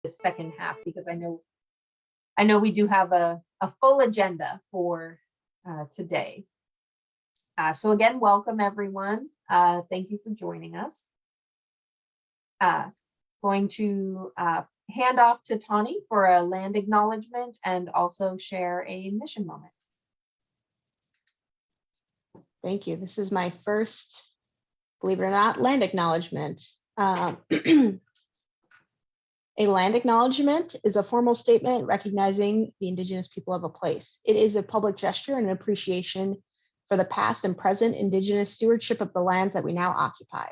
the second half, because I know we do have a full agenda for today. So again, welcome everyone. Thank you for joining us. Going to hand off to Tahnee for a land acknowledgement and also share a mission moment. Thank you. This is my first, believe it or not, land acknowledgement. A land acknowledgement is a formal statement recognizing the Indigenous people of a place. It is a public gesture and an appreciation for the past and present Indigenous stewardship of the lands that we now occupy.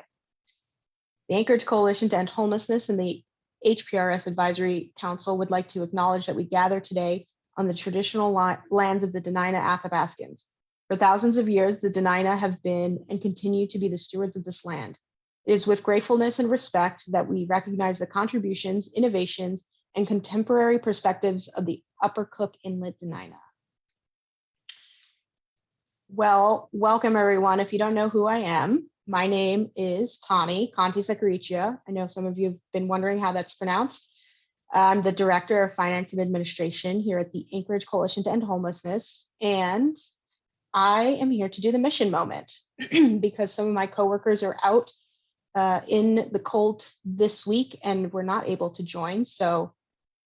The Anchorage Coalition to End Homelessness and the HPRS Advisory Council would like to acknowledge that we gather today on the traditional lands of the Dena'ina Athabascans. For thousands of years, the Dena'ina have been and continue to be the stewards of this land. It is with gratefulness and respect that we recognize the contributions, innovations, and contemporary perspectives of the Upper Cook Inlet Dena'ina. Well, welcome everyone. If you don't know who I am, my name is Tahnee, Conte-Seccareccia. I know some of you have been wondering how that's pronounced. I'm the Director of Finance and Administration here at the Anchorage Coalition to End Homelessness, and I am here to do the mission moment because some of my coworkers are out in the cold this week and were not able to join. So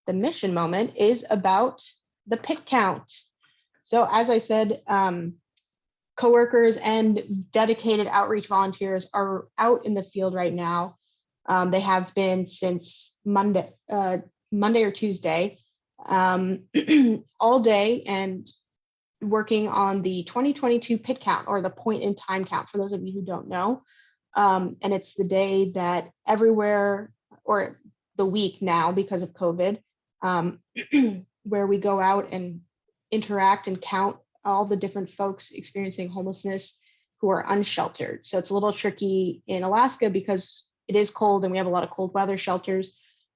the mission moment is about the pit count. So as I said, coworkers and dedicated outreach volunteers are out in the field right now. They have been since Monday or Tuesday, all day, and working on the 2022 pit count, or the point in time count, for those of you who don't know. And it's the day that everywhere, or the week now because of COVID, where we go out and interact and count all the different folks experiencing homelessness who are unsheltered. So it's a little tricky in Alaska because it is cold and we have a lot of cold weather shelters,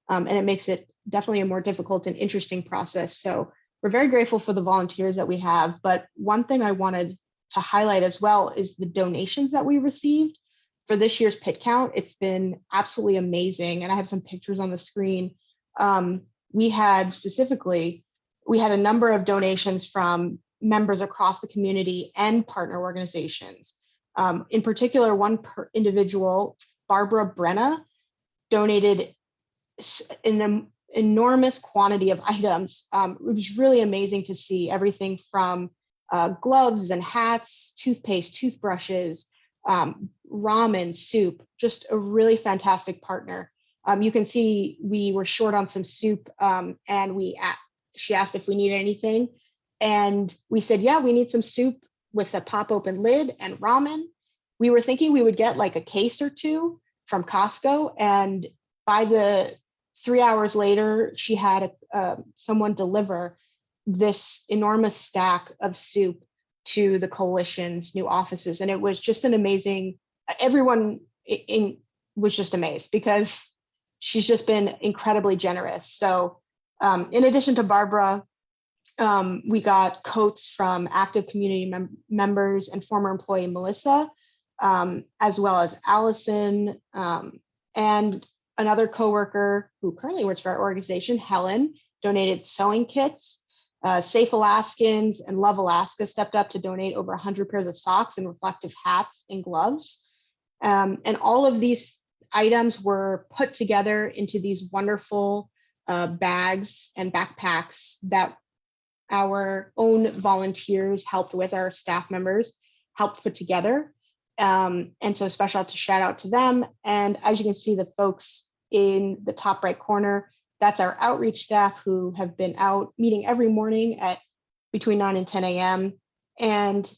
and it makes it definitely a more difficult and interesting process. So we're very grateful for the volunteers that we have. But one thing I wanted to highlight as well is the donations that we received for this year's pit count. It's been absolutely amazing. And I have some pictures on the screen. We had a number of donations from members across the community and partner organizations. In particular, one individual, Barbara Brenna, donated an enormous quantity of items. It was really amazing to see everything from gloves and hats, toothpaste, toothbrushes, ramen, soup, just a really fantastic partner. You can see we were short on some soup, and she asked if we needed anything. And we said, yeah, we need some soup with a pop open lid and ramen. We were thinking we would get like a case or two from Costco. And by the 3 hours later, she had someone deliver this enormous stack of soup to the coalition's new offices. And it was just an amazing, everyone was just amazed because she's just been incredibly generous. So in addition to Barbara, we got coats from active community members and former employee Melissa, as well as Allison, and another coworker who currently works for our organization, Helen, donated sewing kits. Safe Alaskans and Love Alaska stepped up to donate over 100 pairs of socks and reflective hats and gloves. And all of these items were put together into these wonderful bags and backpacks that our own volunteers helped with, our staff members helped put together. And so special to shout out to them. And as you can see, the folks in the top right corner, that's our outreach staff who have been out meeting every morning at between 9 and 10 a.m. And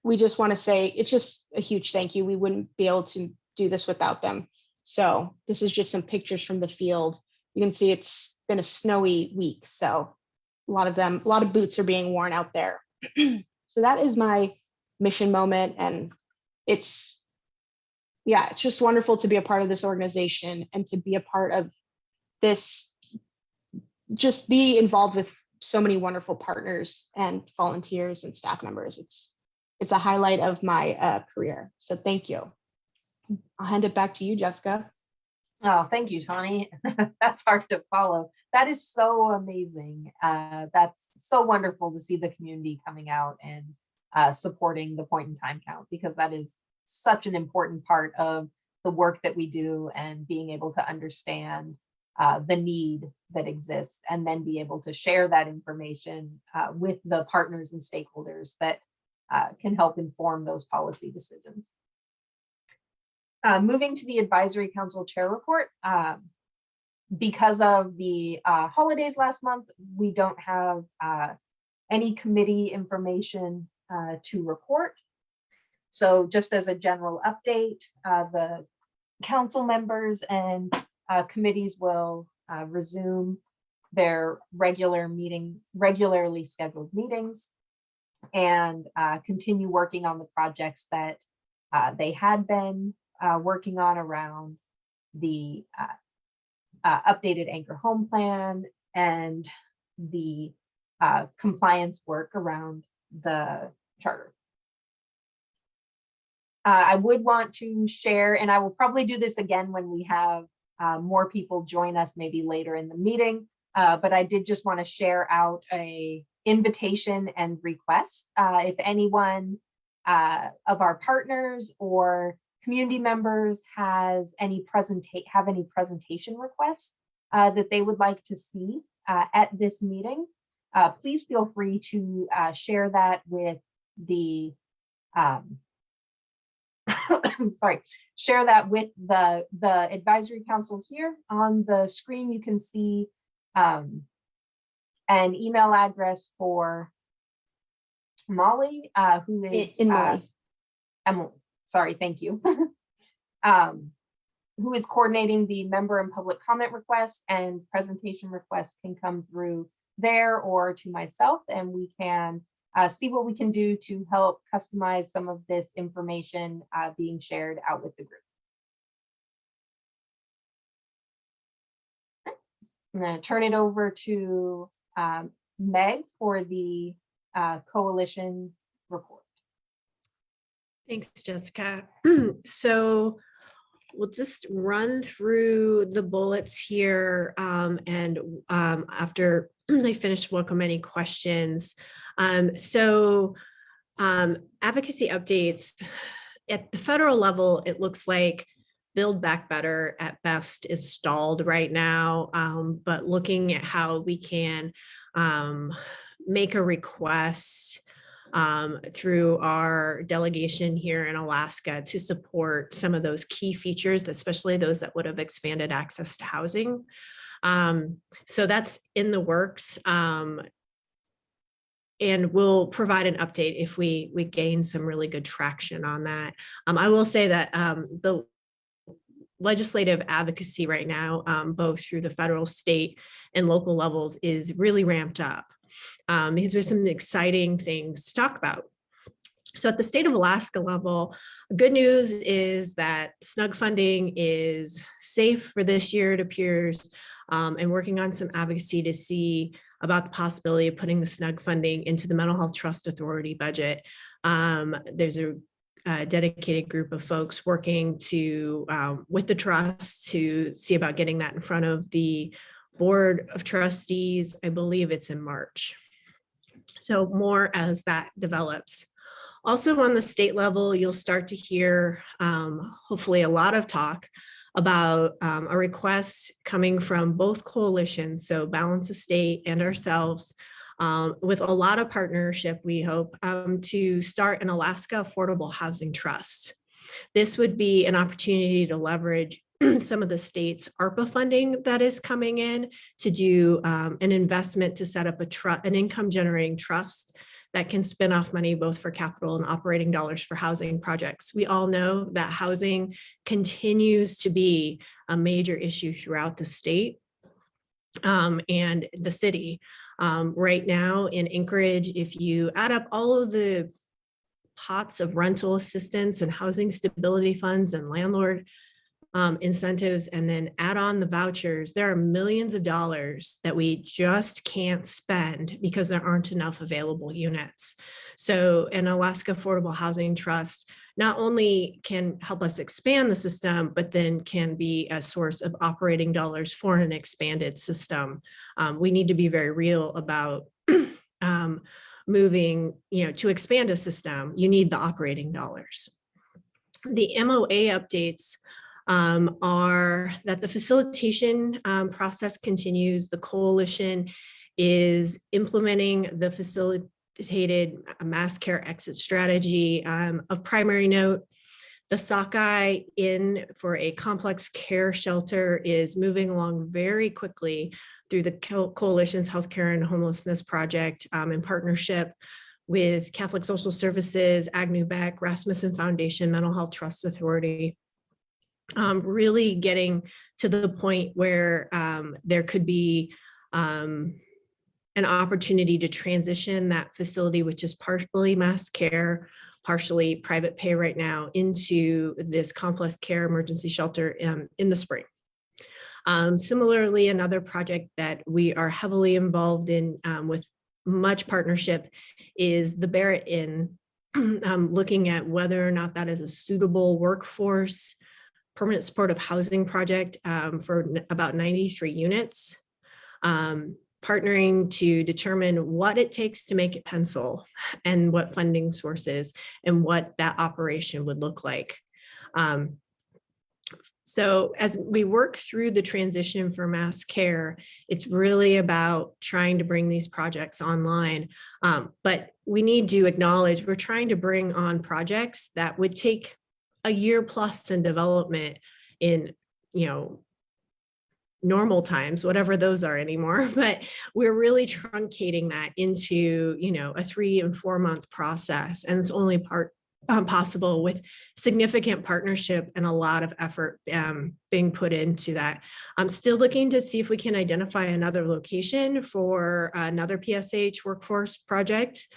we just want to say it's just a huge thank you. We wouldn't be able to do this without them. So this is just some pictures from the field. You can see it's been a snowy week. So a lot of boots are being worn out there. So that is my mission moment. And it's just wonderful to be a part of this organization and to be a part of this, just be involved with so many wonderful partners and volunteers and staff members. It's a highlight of my career. So thank you. I'll hand it back to you, Jessica. Oh, thank you, Tahnee. That's hard to follow. That is so amazing. That's so wonderful to see the community coming out and supporting the point in time count, because that is such an important part of the work that we do, and being able to understand the need that exists, and then be able to share that information with the partners and stakeholders that can help inform those policy decisions. Moving to the Advisory Council Chair Report. Because of the holidays last month, we don't have any committee information to report. So just as a general update, the council members and committees will resume their regularly scheduled meetings, and continue working on the projects that they had been working on around the updated anchor home plan and the compliance work around the charter. I would want to share, and I will probably do this again when we have more people join us, maybe later in the meeting, but I did just want to share out a invitation and request. If anyone of our partners or community members have any presentation requests that they would like to see at this meeting, please feel free to share that with the share that with the advisory council here. On the screen, you can see an email address for Molly, who is Emily. Sorry, thank you. Who is coordinating the member and public comment requests, and presentation requests can come through there or to myself, and we can see what we can do to help customize some of this information being shared out with the group. I'm going to turn it over to Meg for the coalition report. Thanks, Jessica. So we'll just run through the bullets here, and after I finish, welcome any questions. Advocacy updates. At the federal level, it looks like Build Back Better at best is stalled right now, but looking at how we can make a request through our delegation here in Alaska to support some of those key features, especially those that would have expanded access to housing. So that's in the works, and we'll provide an update if we gain some really good traction on that. I will say that the legislative advocacy right now, both through the federal, state, and local levels, is really ramped up. Because there's some exciting things to talk about. So at the state of Alaska level, good news is that SNUG funding is safe for this year, it appears, and working on some advocacy to see about the possibility of putting the SNUG funding into the Mental Health Trust Authority budget. There's a dedicated group of folks working to with the trust to see about getting that in front of the Board of Trustees. I believe it's in March. So more as that develops. Also on the state level, you'll start to hear hopefully a lot of talk about a request coming from both coalitions, so Balance of State and ourselves, with a lot of partnership, we hope, to start an Alaska Affordable Housing Trust. This would be an opportunity to leverage some of the state's ARPA funding that is coming in to do an investment to set up an income generating trust that can spin off money both for capital and operating dollars for housing projects. We all know that housing continues to be a major issue throughout the state and the city. Right now in Anchorage, if you add up all of the pots of rental assistance and housing stability funds and landlord incentives, and then add on the vouchers, there are millions of dollars that we just can't spend because there aren't enough available units. So an Alaska Affordable Housing Trust not only can help us expand the system, but then can be a source of operating dollars for an expanded system. We need to be very real about moving, to expand a system, you need the operating dollars. The MOA updates are that the facilitation process continues. The coalition is implementing the facilitated mass care exit strategy. Of primary note, the sockeye in for a complex care shelter is moving along very quickly through the coalition's healthcare and homelessness project in partnership with Catholic Social Services, AgNewBek, Rasmussen Foundation, Mental Health Trust Authority, really getting to the point where there could be an opportunity to transition that facility, which is partially mass care, partially private pay right now, into this complex care emergency shelter in the spring. Similarly, another project that we are heavily involved in with much partnership is the Barrett Inn, looking at whether or not that is a suitable workforce permanent supportive housing project for about 93 units, partnering to determine what it takes to make it pencil and what funding sources and what that operation would look like. So as we work through the transition for mass care, it's really about trying to bring these projects online. But we need to acknowledge we're trying to bring on projects that would take a year plus in development in, normal times, whatever those are anymore. But we're really truncating that into, a 3 and 4 month process. And it's only possible with significant partnership and a lot of effort being put into that. I'm still looking to see if we can identify another location for another PSH workforce project.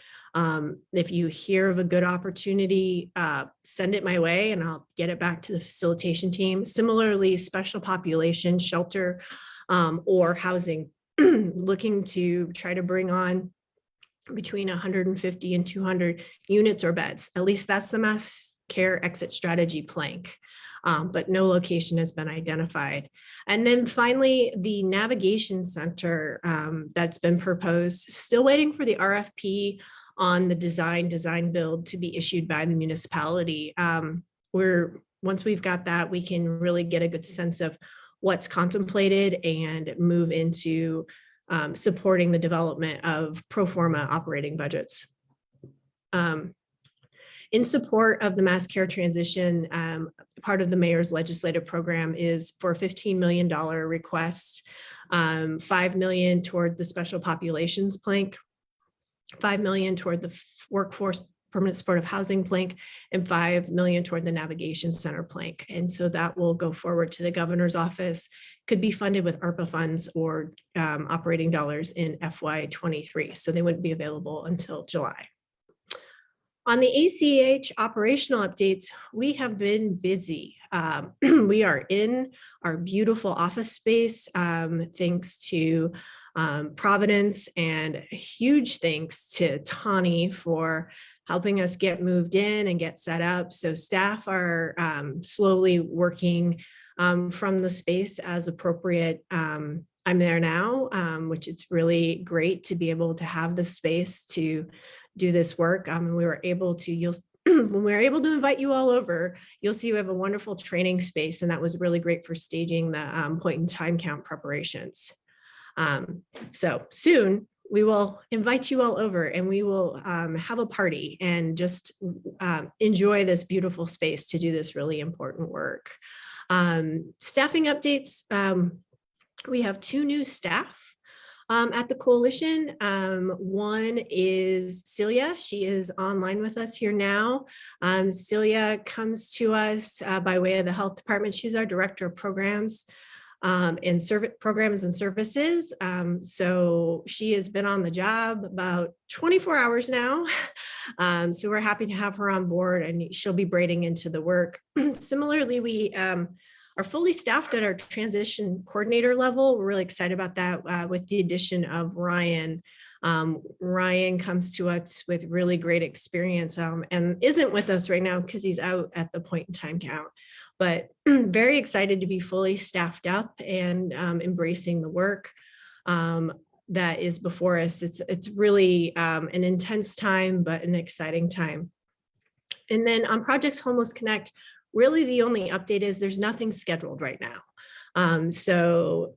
If you hear of a good opportunity, send it my way and I'll get it back to the facilitation team. Similarly, special population shelter or housing, looking to try to bring on between 150 and 200 units or beds. At least that's the mass care exit strategy plank, but no location has been identified. And then finally, the navigation center that's been proposed, still waiting for the RFP on the design build to be issued by the municipality. Once we've got that, we can really get a good sense of what's contemplated and move into supporting the development of pro forma operating budgets. In support of the mass care transition, part of the mayor's legislative program is for a $15 million request, $5 million toward the special populations plank, $5 million toward the workforce permanent supportive housing plank, and $5 million toward the navigation center plank. And so that will go forward to the governor's office, could be funded with ARPA funds or operating dollars in FY23. So they wouldn't be available until July. On the ACEH operational updates, we have been busy. We are in our beautiful office space, thanks to Providence, and huge thanks to Tahnee for helping us get moved in and get set up. So staff are slowly working from the space as appropriate. I'm there now, which it's really great to be able to have the space to do this work. And we were able to, when we were able to invite you all over, you'll see we have a wonderful training space, and that was really great for staging the point in time count preparations. So soon we will invite you all over and we will have a party and just enjoy this beautiful space to do this really important work. Staffing updates. We have 2 new staff at the coalition. One is Celia. She is online with us here now. Celia comes to us by way of the health department. She's our director of programs and programs and services. So she has been on the job about 24 hours now. So we're happy to have her on board, and she'll be braiding into the work. Similarly, we are fully staffed at our transition coordinator level. We're really excited about that with the addition of Ryan Ryan comes to us with really great experience and isn't with us right now because he's out at the point in time count, but very excited to be fully staffed up and embracing the work that is before us. It's really an intense time, but an exciting time. And then on Projects Homeless Connect, really the only update is there's nothing scheduled right now. So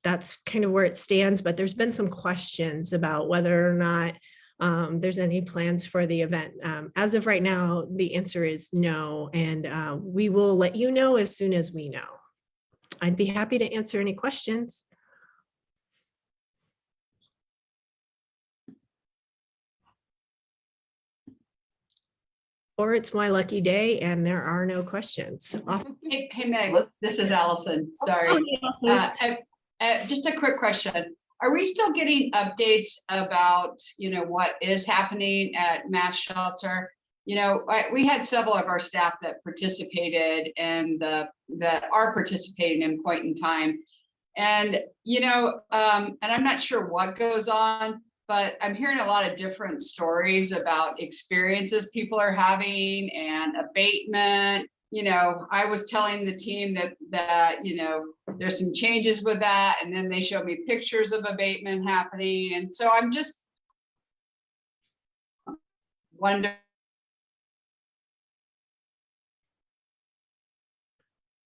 that's kind of where it stands, but there's been some questions about whether or not there's any plans for the event. As of right now, the answer is no, and we will let you know as soon as we know. I'd be happy to answer any questions. Or it's my lucky day and there are no questions. Hey Meg, this is Allison. Sorry. Just a quick question. Are we still getting updates about, what is happening at Mass Shelter? We had several of our staff that participated and that are participating in point in time. And, and I'm not sure what goes on, but I'm hearing a lot of different stories about experiences people are having and abatement. I was telling the team that there's some changes with that, and then they showed me pictures of abatement happening. And so I'm just wondering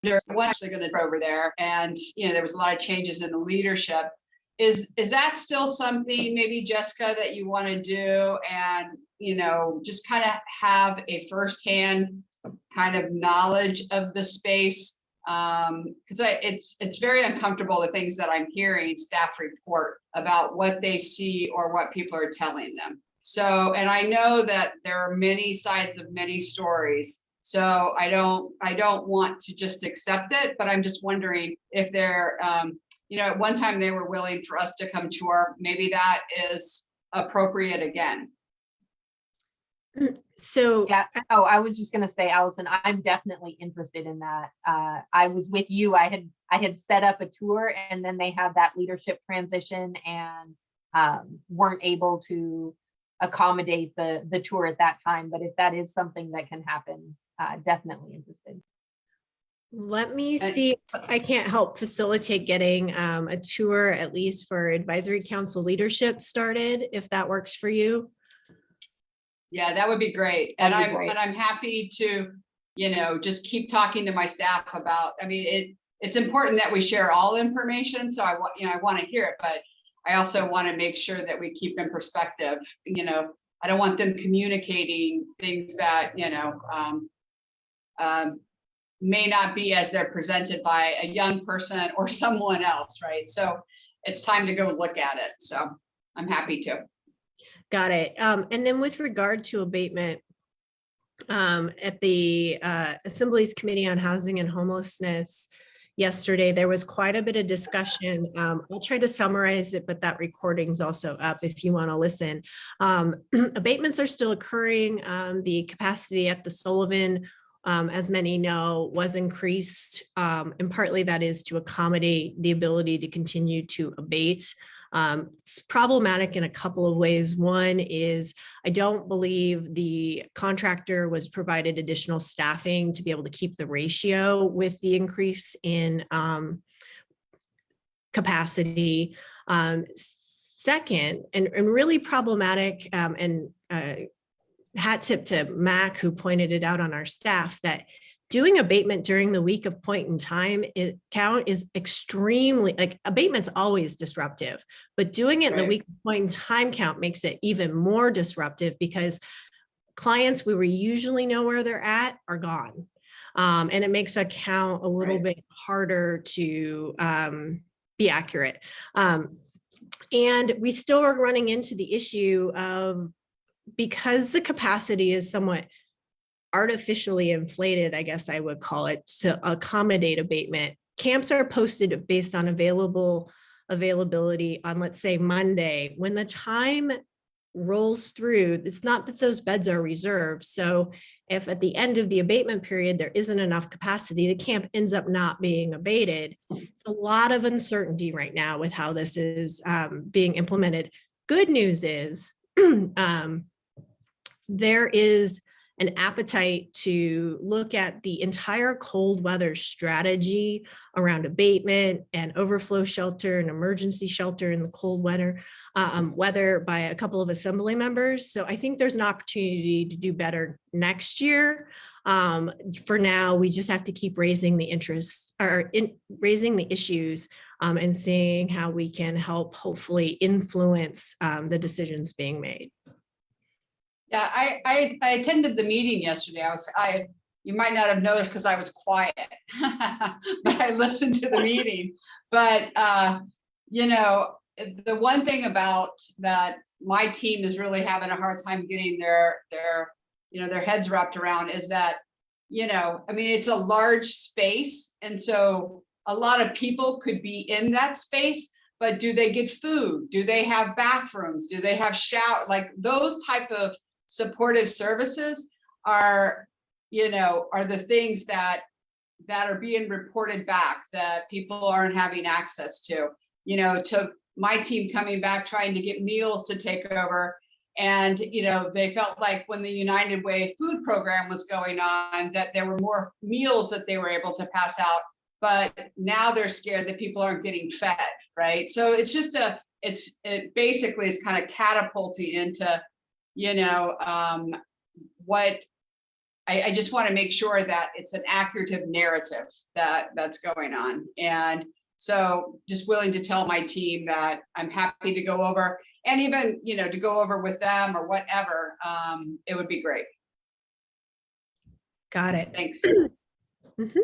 what's actually going to go over there. And, there was a lot of changes in the leadership. Is that still something, maybe Jessica, that you want to do and, just kind of have a firsthand kind of knowledge of the space? Because it's very uncomfortable, the things that I'm hearing staff report about what they see or what people are telling them. So, and I know that there are many sides of many stories. So I don't want to just accept it, but I'm just wondering if they're, at one time they were willing for us to come tour. Maybe that is appropriate again. So Yeah. Oh, I was just gonna say, Allison, I'm definitely interested in that. I was with you. I had set up a tour, and then they had that leadership transition and weren't able to accommodate the tour at that time. But if that is something that can happen, definitely interested. let me see if I can't help facilitate getting a tour, at least for advisory council leadership started, if that works for you. Yeah, that would be great. And I'm happy to, just keep talking to my staff about, it's important that we share all information. So I want to hear it, but I also want to make sure that we keep in perspective. I don't want them communicating things that, may not be as they're presented by a young person or someone else, right? So it's time to go look at it. So I'm happy to. Got it. And then with regard to abatement, at the Assembly's Committee on Housing and Homelessness yesterday, there was quite a bit of discussion. I'll try to summarize it, but that recording's also up if you want to listen. Abatements are still occurring. The capacity at the Sullivan, as many know, was increased, and partly that is to accommodate the ability to continue to abate. It's problematic in a couple of ways. One is I don't believe the contractor was provided additional staffing to be able to keep the ratio with the increase in capacity. Second, and really problematic, and hat tip to Mac, who pointed it out on our staff, that doing abatement during the week of point in time count is extremely, abatement's always disruptive, but doing it in the week of point in time count makes it even more disruptive because clients we usually know where they're at are gone. And it makes a count a little bit harder to be accurate. And we still are running into the issue of, because the capacity is somewhat artificially inflated, I guess I would call it, to accommodate abatement. Camps are posted based on availability on, let's say, Monday. When the time rolls through, it's not that those beds are reserved. So if at the end of the abatement period, there isn't enough capacity, the camp ends up not being abated. It's a lot of uncertainty right now with how this is being implemented. good news is there is an appetite to look at the entire cold weather strategy around abatement and overflow shelter and emergency shelter in the cold weather by a couple of assembly members. So I think there's an opportunity to do better next year. For now, we just have to keep raising the interest or raising the issues and seeing how we can help hopefully influence the decisions being made. Yeah, I attended the meeting yesterday. You might not have noticed because I was quiet, but I listened to the meeting. But you know, the one thing about that my team is really having a hard time getting their heads wrapped around is that, you know, I mean, it's a large space, and so a lot of people could be in that space. But do they get food? Do they have bathrooms? Do they have shower? Like those type of supportive services are the things that are being reported back that people aren't having access to. You know, to my team coming back trying to get meals to take over, and you know, they felt like when the United Way food program was going on that there were more meals that they were able to pass out, but now they're scared that people aren't getting fed, right? So it's just it basically is kind of catapulting into, you know, what I just want to make sure that it's an accurate narrative that's going on. And so just willing to tell my team that I'm happy to go over, and even, you know, to go over with them or whatever, it would be great. Got it. Thanks. Mm-hmm.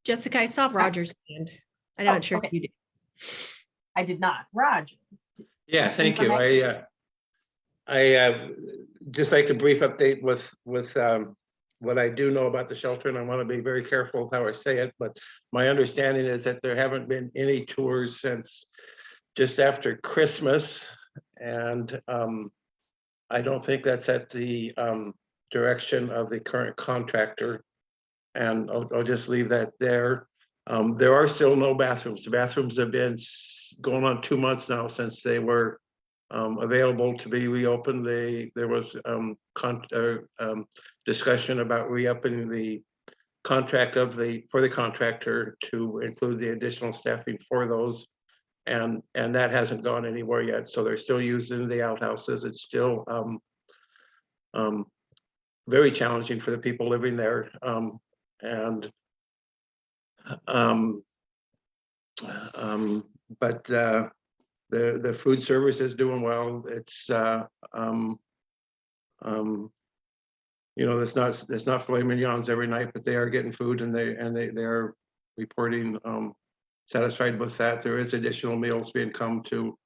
Jessica, I saw Roger's hand. I'm not sure okay. if you did. I did not. Roger. Yeah, thank you. I just like a brief update with what I do know about the shelter, and I want to be very careful with how I say it, but my understanding is that there haven't been any tours since just after Christmas, and I don't think that's at the direction of the current contractor, and I'll just leave that there. There are still no bathrooms. The bathrooms have been going on 2 months now since they were available to be reopened. There was discussion about re-upping the contract for the contractor to include the additional staffing for those, and that hasn't gone anywhere yet. So they're still used in the outhouses. It's still very challenging for the people living there, but the food service is doing well. It's you know, it's not filet mignons every night, but they are getting food, and they are reporting satisfied with that. There is additional meals being come to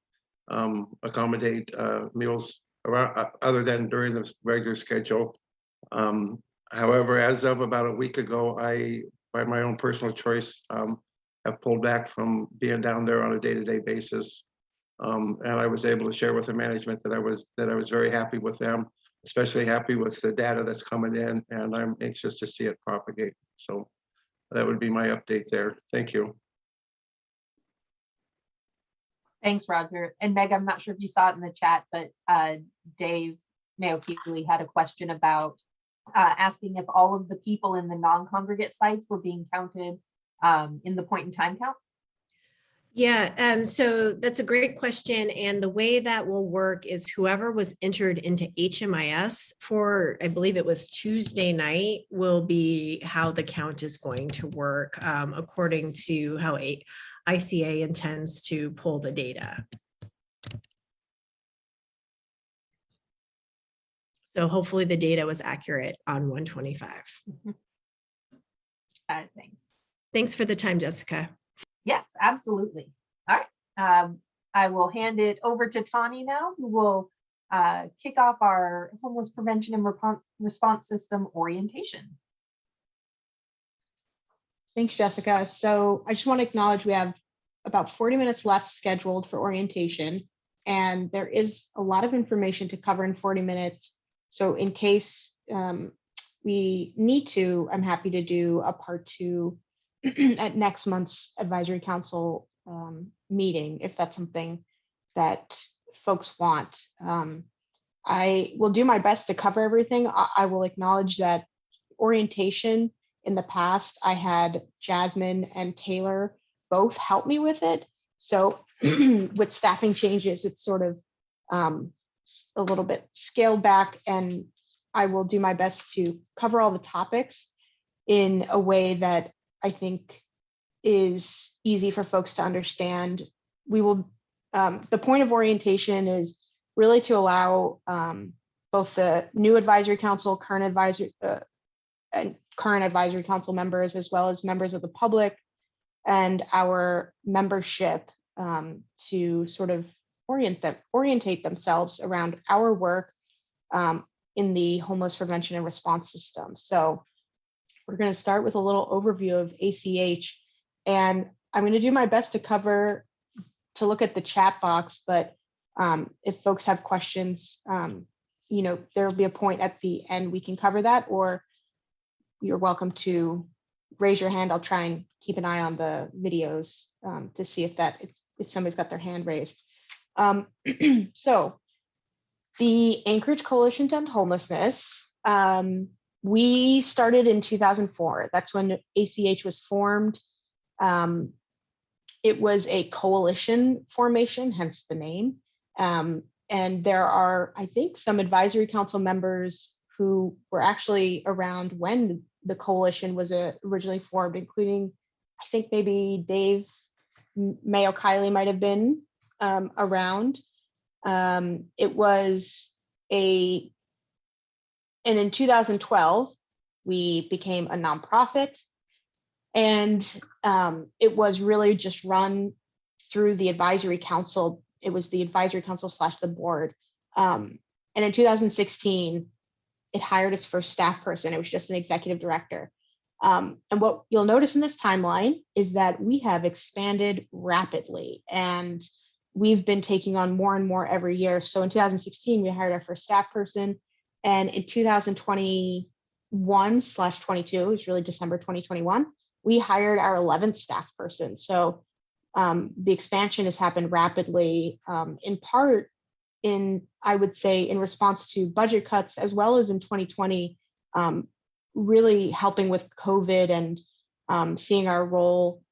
accommodate meals around other than during the regular schedule. However, as of about a week ago, I, by my own personal choice, have pulled back from being down there on a day-to-day basis. And I was able to share with the management that I was very happy with them, especially happy with the data that's coming in, and I'm anxious to see it propagate. So that would be my update there. Thank you. Thanks, Roger. And Meg, I'm not sure if you saw it in the chat, but Dave Mayo-Keeley had a question about asking if all of the people in the non-congregate sites were being counted in the point in time count. Yeah, so that's a great question. And the way that will work is whoever was entered into HMIS for, I believe it was Tuesday night, will be how the count is going to work according to how ICA intends to pull the data. So hopefully the data was accurate on 125. Thanks. Thanks for the time, Jessica. Yes, absolutely. All right. I will hand it over to Tahnee now, who will kick off our homeless prevention and response system orientation. Thanks, Jessica. So I just want to acknowledge we have about 40 minutes left scheduled for orientation, and there is a lot of information to cover in 40 minutes. So in case we need to, I'm happy to do a part 2 at next month's advisory council meeting, if that's something that folks want. I will do my best to cover everything. I will acknowledge that orientation in the past, I had Jasmine and Taylor both help me with it. So with staffing changes, it's sort of a little bit scaled back, and I will do my best to cover all the topics in a way that I think is easy for folks to understand. We will, the point of orientation is really to allow both the new advisory council, current advisory council members, as well as members of the public and our membership to sort of orientate themselves around our work in the homeless prevention and response system. So we're going to start with a little overview of ACH, and I'm going to do my best to look at the chat box, but if folks have questions, you know, there'll be a point at the end we can cover that, or you're welcome to raise your hand. I'll try and keep an eye on the videos to see if somebody's got their hand raised. So the Anchorage Coalition to End Homelessness, we started in 2004. That's when ACH was formed. It was a coalition formation, hence the name. And there are, I think, some advisory council members who were actually around when the coalition was originally formed, including, I think maybe Dave Mayo Kiley might have been around. It was and in 2012, we became a nonprofit, and it was really just run through the advisory council. It was the advisory council / the board. And in 2016, it hired its first staff person. It was just an executive director. And what you'll notice in this timeline is that we have expanded rapidly, and we've been taking on more and more every year. So in 2016, we hired our first staff person. And in 2021/22, it was really December 2021, we hired our 11th staff person. So the expansion has happened rapidly, in part I would say, in response to budget cuts, as well as in 2020, really helping with COVID and seeing our role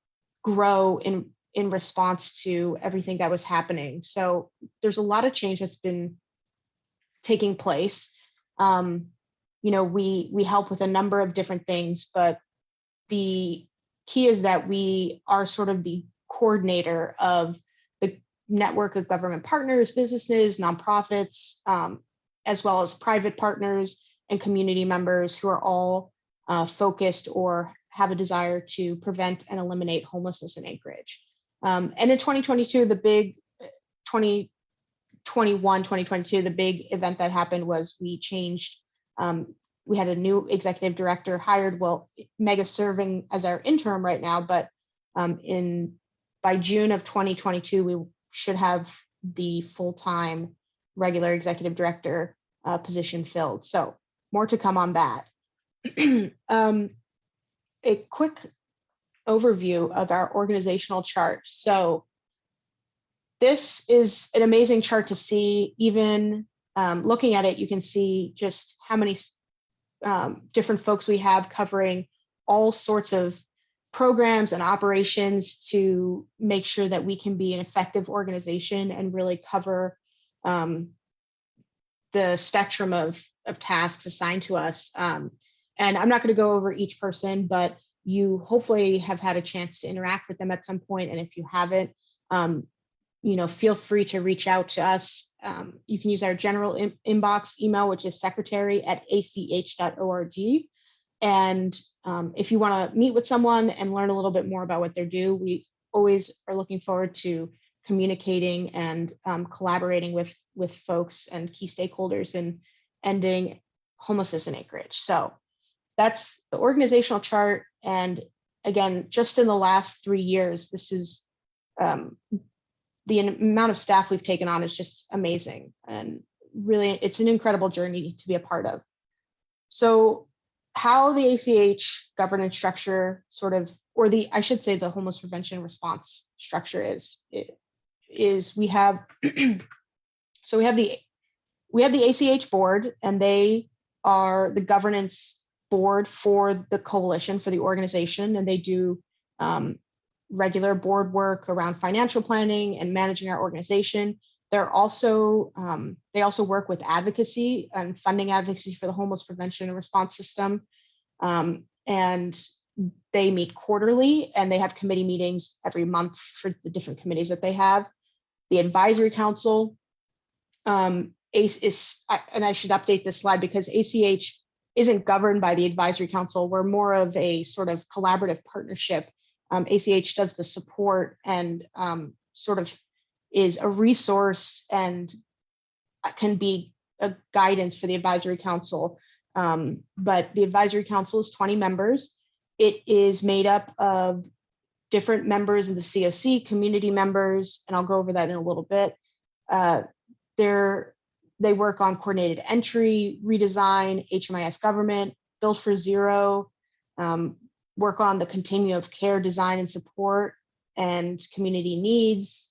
grow in response to everything that was happening. So there's a lot of change that's been taking place. You know, we help with a number of different things, but the key is that we are sort of the coordinator of the network of government partners, businesses, nonprofits, as well as private partners and community members who are all focused or have a desire to prevent and eliminate homelessness in Anchorage. And in 2022, the big 2022, the big event that happened was we changed. We had a new executive director hired. Well, Mega's serving as our interim right now, but by June of 2022, we should have the full-time regular executive director position filled. So more to come on that. A quick overview of our organizational chart. So this is an amazing chart to see. Even looking at it, you can see just how many different folks we have covering all sorts of programs and operations to make sure that we can be an effective organization and really cover the spectrum of tasks assigned to us. And I'm not going to go over each person, but you hopefully have had a chance to interact with them at some point. And if you haven't, you know, feel free to reach out to us. You can use our general inbox email, which is secretary@ach.org. And if you want to meet with someone and learn a little bit more about what they do, we always are looking forward to communicating and collaborating with folks and key stakeholders in ending homelessness in Anchorage. So that's the organizational chart. And again, just in the last 3 years, this is the amount of staff we've taken on is just amazing. And really, it's an incredible journey to be a part of. So how the ACH governance structure sort of, or I should say the homeless prevention response structure is we have, so we have the ACH board, and they are the governance board for the coalition, for the organization, and they do regular board work around financial planning and managing our organization. They're also, they also work with advocacy and funding advocacy for the homeless prevention and response system. And they meet quarterly, and they have committee meetings every month for the different committees that they have. The advisory council, ACE is, and I should update this slide because ACH isn't governed by the advisory council. We're more of a sort of collaborative partnership. ACH does the support and sort of is a resource and can be a guidance for the advisory council. But the advisory council is 20 members. It is made up of different members of the CFC, community members, and I'll go over that in a little bit. They work on coordinated entry, redesign, HMIS government, Build for Zero, work on the Continuum of Care design and support, and community needs.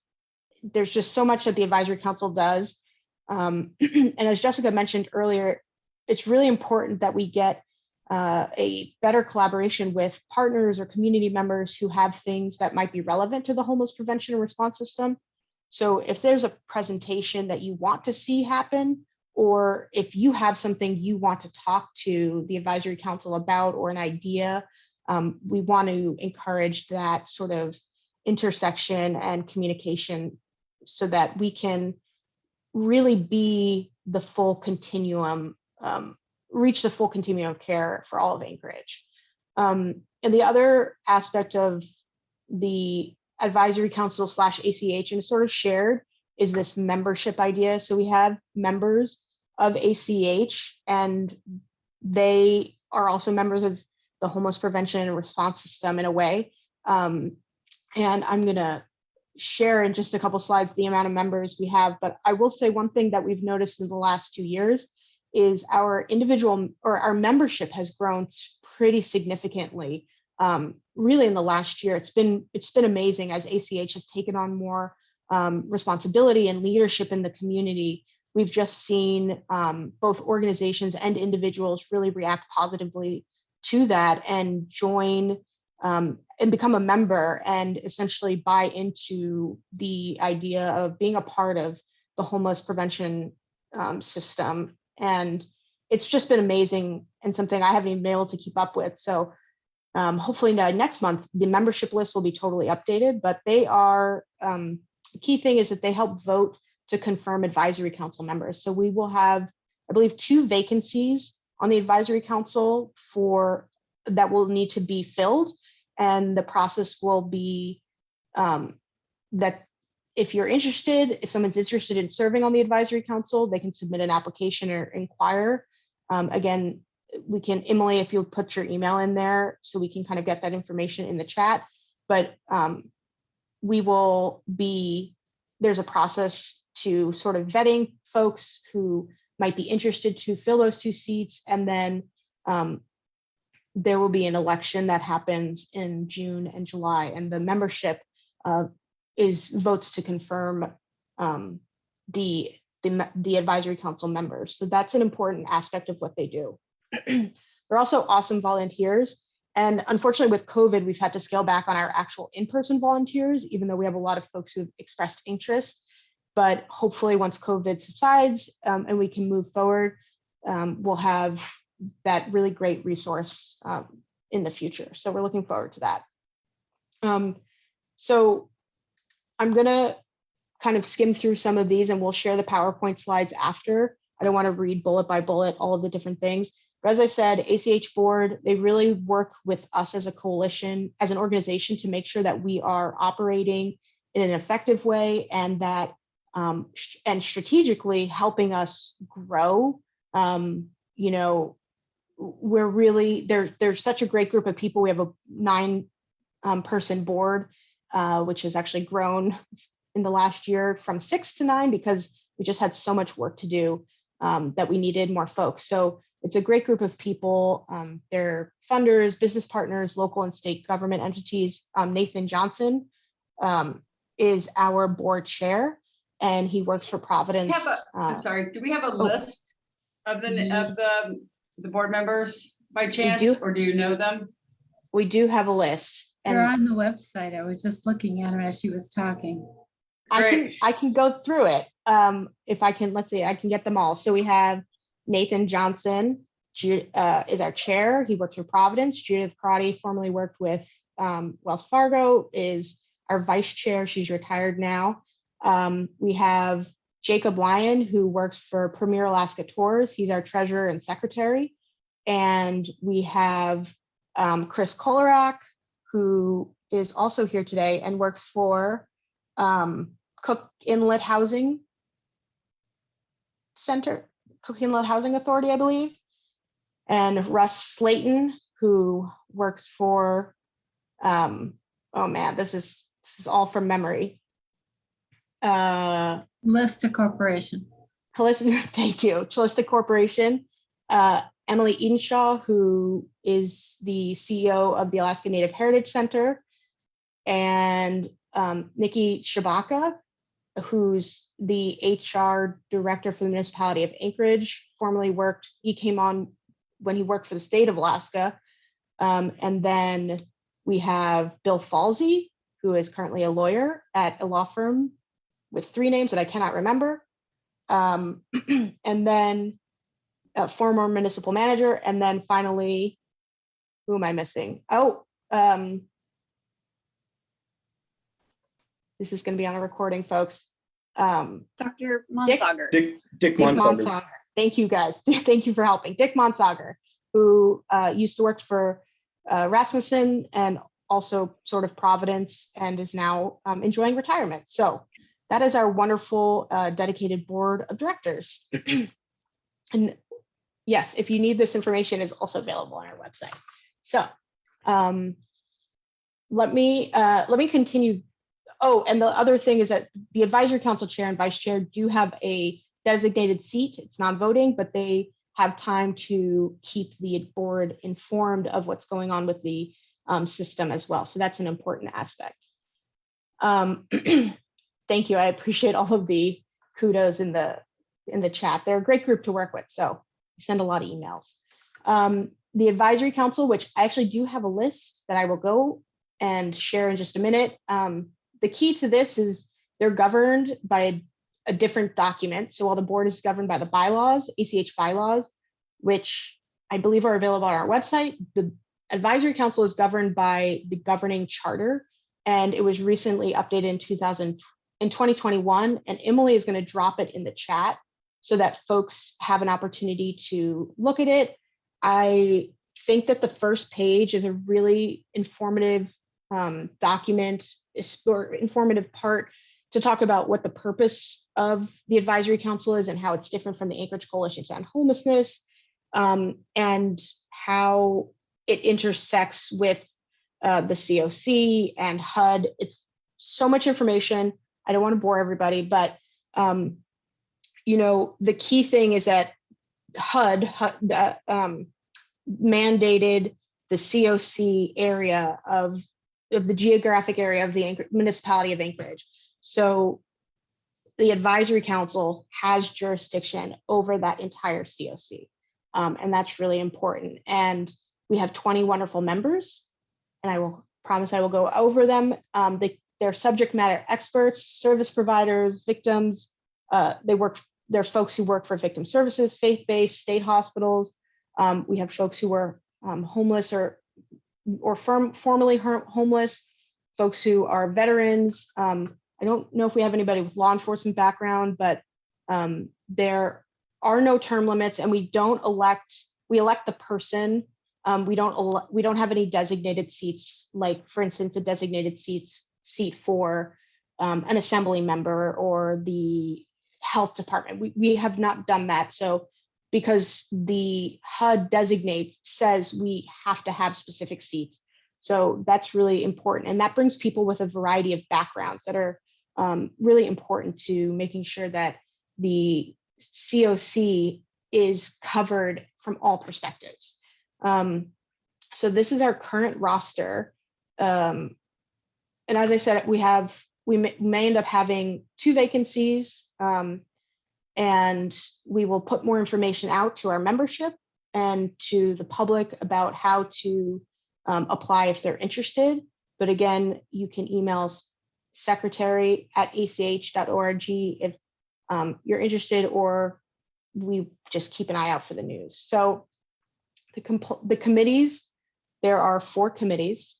There's just so much that the advisory council does. And as Jessica mentioned earlier, it's really important that we get a better collaboration with partners or community members who have things that might be relevant to the homeless prevention and response system. So if there's a presentation that you want to see happen, or if you have something you want to talk to the advisory council about or an idea, we want to encourage that sort of intersection and communication so that we can really be the full continuum, reach the full continuum of care for all of Anchorage. And the other aspect of the advisory council / ACH and sort of shared is this membership idea. So we have members of ACH, and they are also members of the homeless prevention and response system in a way. And I'm going to share in just a couple slides the amount of members we have, but I will say one thing that we've noticed in the last 2 years is our individual or our membership has grown pretty significantly. Really in the last year, it's been amazing as ACH has taken on more responsibility and leadership in the community. We've just seen both organizations and individuals really react positively to that and join and become a member and essentially buy into the idea of being a part of the homeless prevention system. And it's just been amazing and something I haven't even been able to keep up with. So hopefully next month, the membership list will be totally updated, but they are, the key thing is that they help vote to confirm advisory council members. So we will have, I believe, 2 vacancies on the advisory council that will need to be filled. And the process will be that if you're interested, if someone's interested in serving on the advisory council, they can submit an application or inquire. Again, we can, Emily, if you'll put your email in there so we can kind of get that information in the chat. But there's a process to sort of vetting folks who might be interested to fill those 2 seats. And then there will be an election that happens in June and July, and the membership votes to confirm the advisory council members. So that's an important aspect of what they do. They're also awesome volunteers. And unfortunately with COVID, we've had to scale back on our actual in-person volunteers, even though we have a lot of folks who've expressed interest. But hopefully once COVID subsides and we can move forward, we'll have that really great resource in the future. So we're looking forward to that. So I'm gonna kind of skim through some of these and we'll share the PowerPoint slides after. I don't want to read bullet by bullet all of the different things. But as I said, ACH Board, they really work with us as a coalition, as an organization, to make sure that we are operating in an effective way and that and strategically helping us grow. You know, we're really, there's such a great group of people. We have a 9-person board, which has actually grown in the last year from 6 to 9 because we just had so much work to do that we needed more folks. So It's a great group of people. They're funders, business partners, local and state government entities. Nathan Johnson is our board chair, and he works for Providence. I'm sorry, do we have a list of the board members by chance, or do you know them? We do have a list. They're on the website. I was just looking at them as she was talking. I can go through it. If I can, let's see, I can get them all. So we have Nathan Johnson is our chair. He works for Providence. Judith Crotty formerly worked with Wells Fargo, is our vice chair. She's retired now. We have Jacob Lyon, who works for Premier Alaska Tours. He's our treasurer and secretary. And we have Chris Kolarak, who is also here today and works for Cook Inlet Housing Center, Cook Inlet Housing Authority, I believe. And Russ Slayton, who works for, oh man, this is all from memory. Lista Corporation. Thank you, Chalista Corporation. Emily Edenshaw, who is the CEO of the Alaska Native Heritage Center, and Nikki Shabaka, who's the HR director for the municipality of Anchorage, he came on when he worked for the state of Alaska. And then we have Bill Falsey, who is currently a lawyer at a law firm with 3 names that I cannot remember. And then a former municipal manager. And then finally, who am I missing? Oh, this is going to be on a recording, folks. Dr. Monsager. Dick Monsager. Thank you, guys. Thank you for helping. Dick Monsager, who used to work for Rasmussen and also sort of Providence, and is now enjoying retirement. So that is our wonderful dedicated board of directors. And yes, if you need this information, is also available on our website. So let me continue. Oh, and the other thing is that the advisory council chair and vice chair do have a designated seat. It's non-voting, but they have time to keep the board informed of what's going on with the system as well. So that's an important aspect. Thank you. I appreciate all of the kudos in the chat. They're a great group to work with, so I send a lot of emails. The advisory council, which I actually do have a list that I will go and share in just a minute. The key to this is they're governed by a different document. So while the board is governed by the bylaws, ACH bylaws, which I believe are available on our website, the advisory council is governed by the governing charter, and it was recently updated in 2021. And Emily is going to drop it in the chat so that folks have an opportunity to look at it. I think that the first page is a really informative document, or informative part to talk about what the purpose of the advisory council is and how it's different from the Anchorage Coalition on Homelessness, and how it intersects with the COC and HUD. It's so much information. I don't want to bore everybody, but you know, the key thing is that HUD mandated the COC area of the geographic area of the municipality of Anchorage. So the advisory council has jurisdiction over that entire COC. And that's really important. And we have 20 wonderful members, and I will promise I will go over them. They're subject matter experts, service providers, victims. They're folks who work for victim services, faith-based, state hospitals. We have folks who are homeless or formerly homeless, folks who are veterans. I don't know if we have anybody with law enforcement background, but there are no term limits, and we elect the person. We don't have any designated seats, like for instance, a designated seat for an assembly member or the health department. We have not done that. So because the HUD says we have to have specific seats. So that's really important. And that brings people with a variety of backgrounds that are really important to making sure that the COC is covered from all perspectives. So this is our current roster. And as I said, we may end up having 2 vacancies, and we will put more information out to our membership and to the public about how to apply if they're interested. But again, you can email secretary@aceh.org if you're interested, or we just keep an eye out for the news. So the committees, there are 4 committees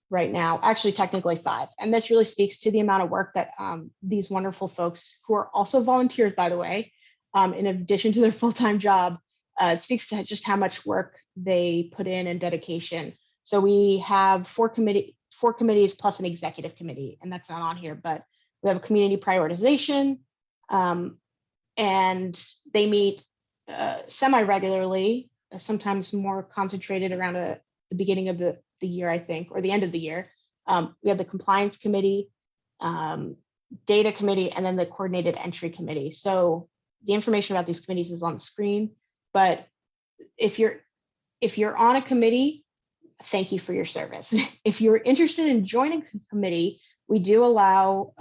right now, actually technically 5. And this really speaks to the amount of work that these wonderful folks, who are also volunteers, by the way, in addition to their full-time job, it speaks to just how much work they put in and dedication. So we have 4 committees plus an executive committee, and that's not on here, but we have a community prioritization, and they meet semi-regularly, sometimes more concentrated around the beginning of the year, I think, or the end of the year. We have the compliance committee, data committee, and then the coordinated entry committee. So the information about these committees is on the screen, but if you're on a committee, thank you for your service. If you're interested in joining a committee, we do allow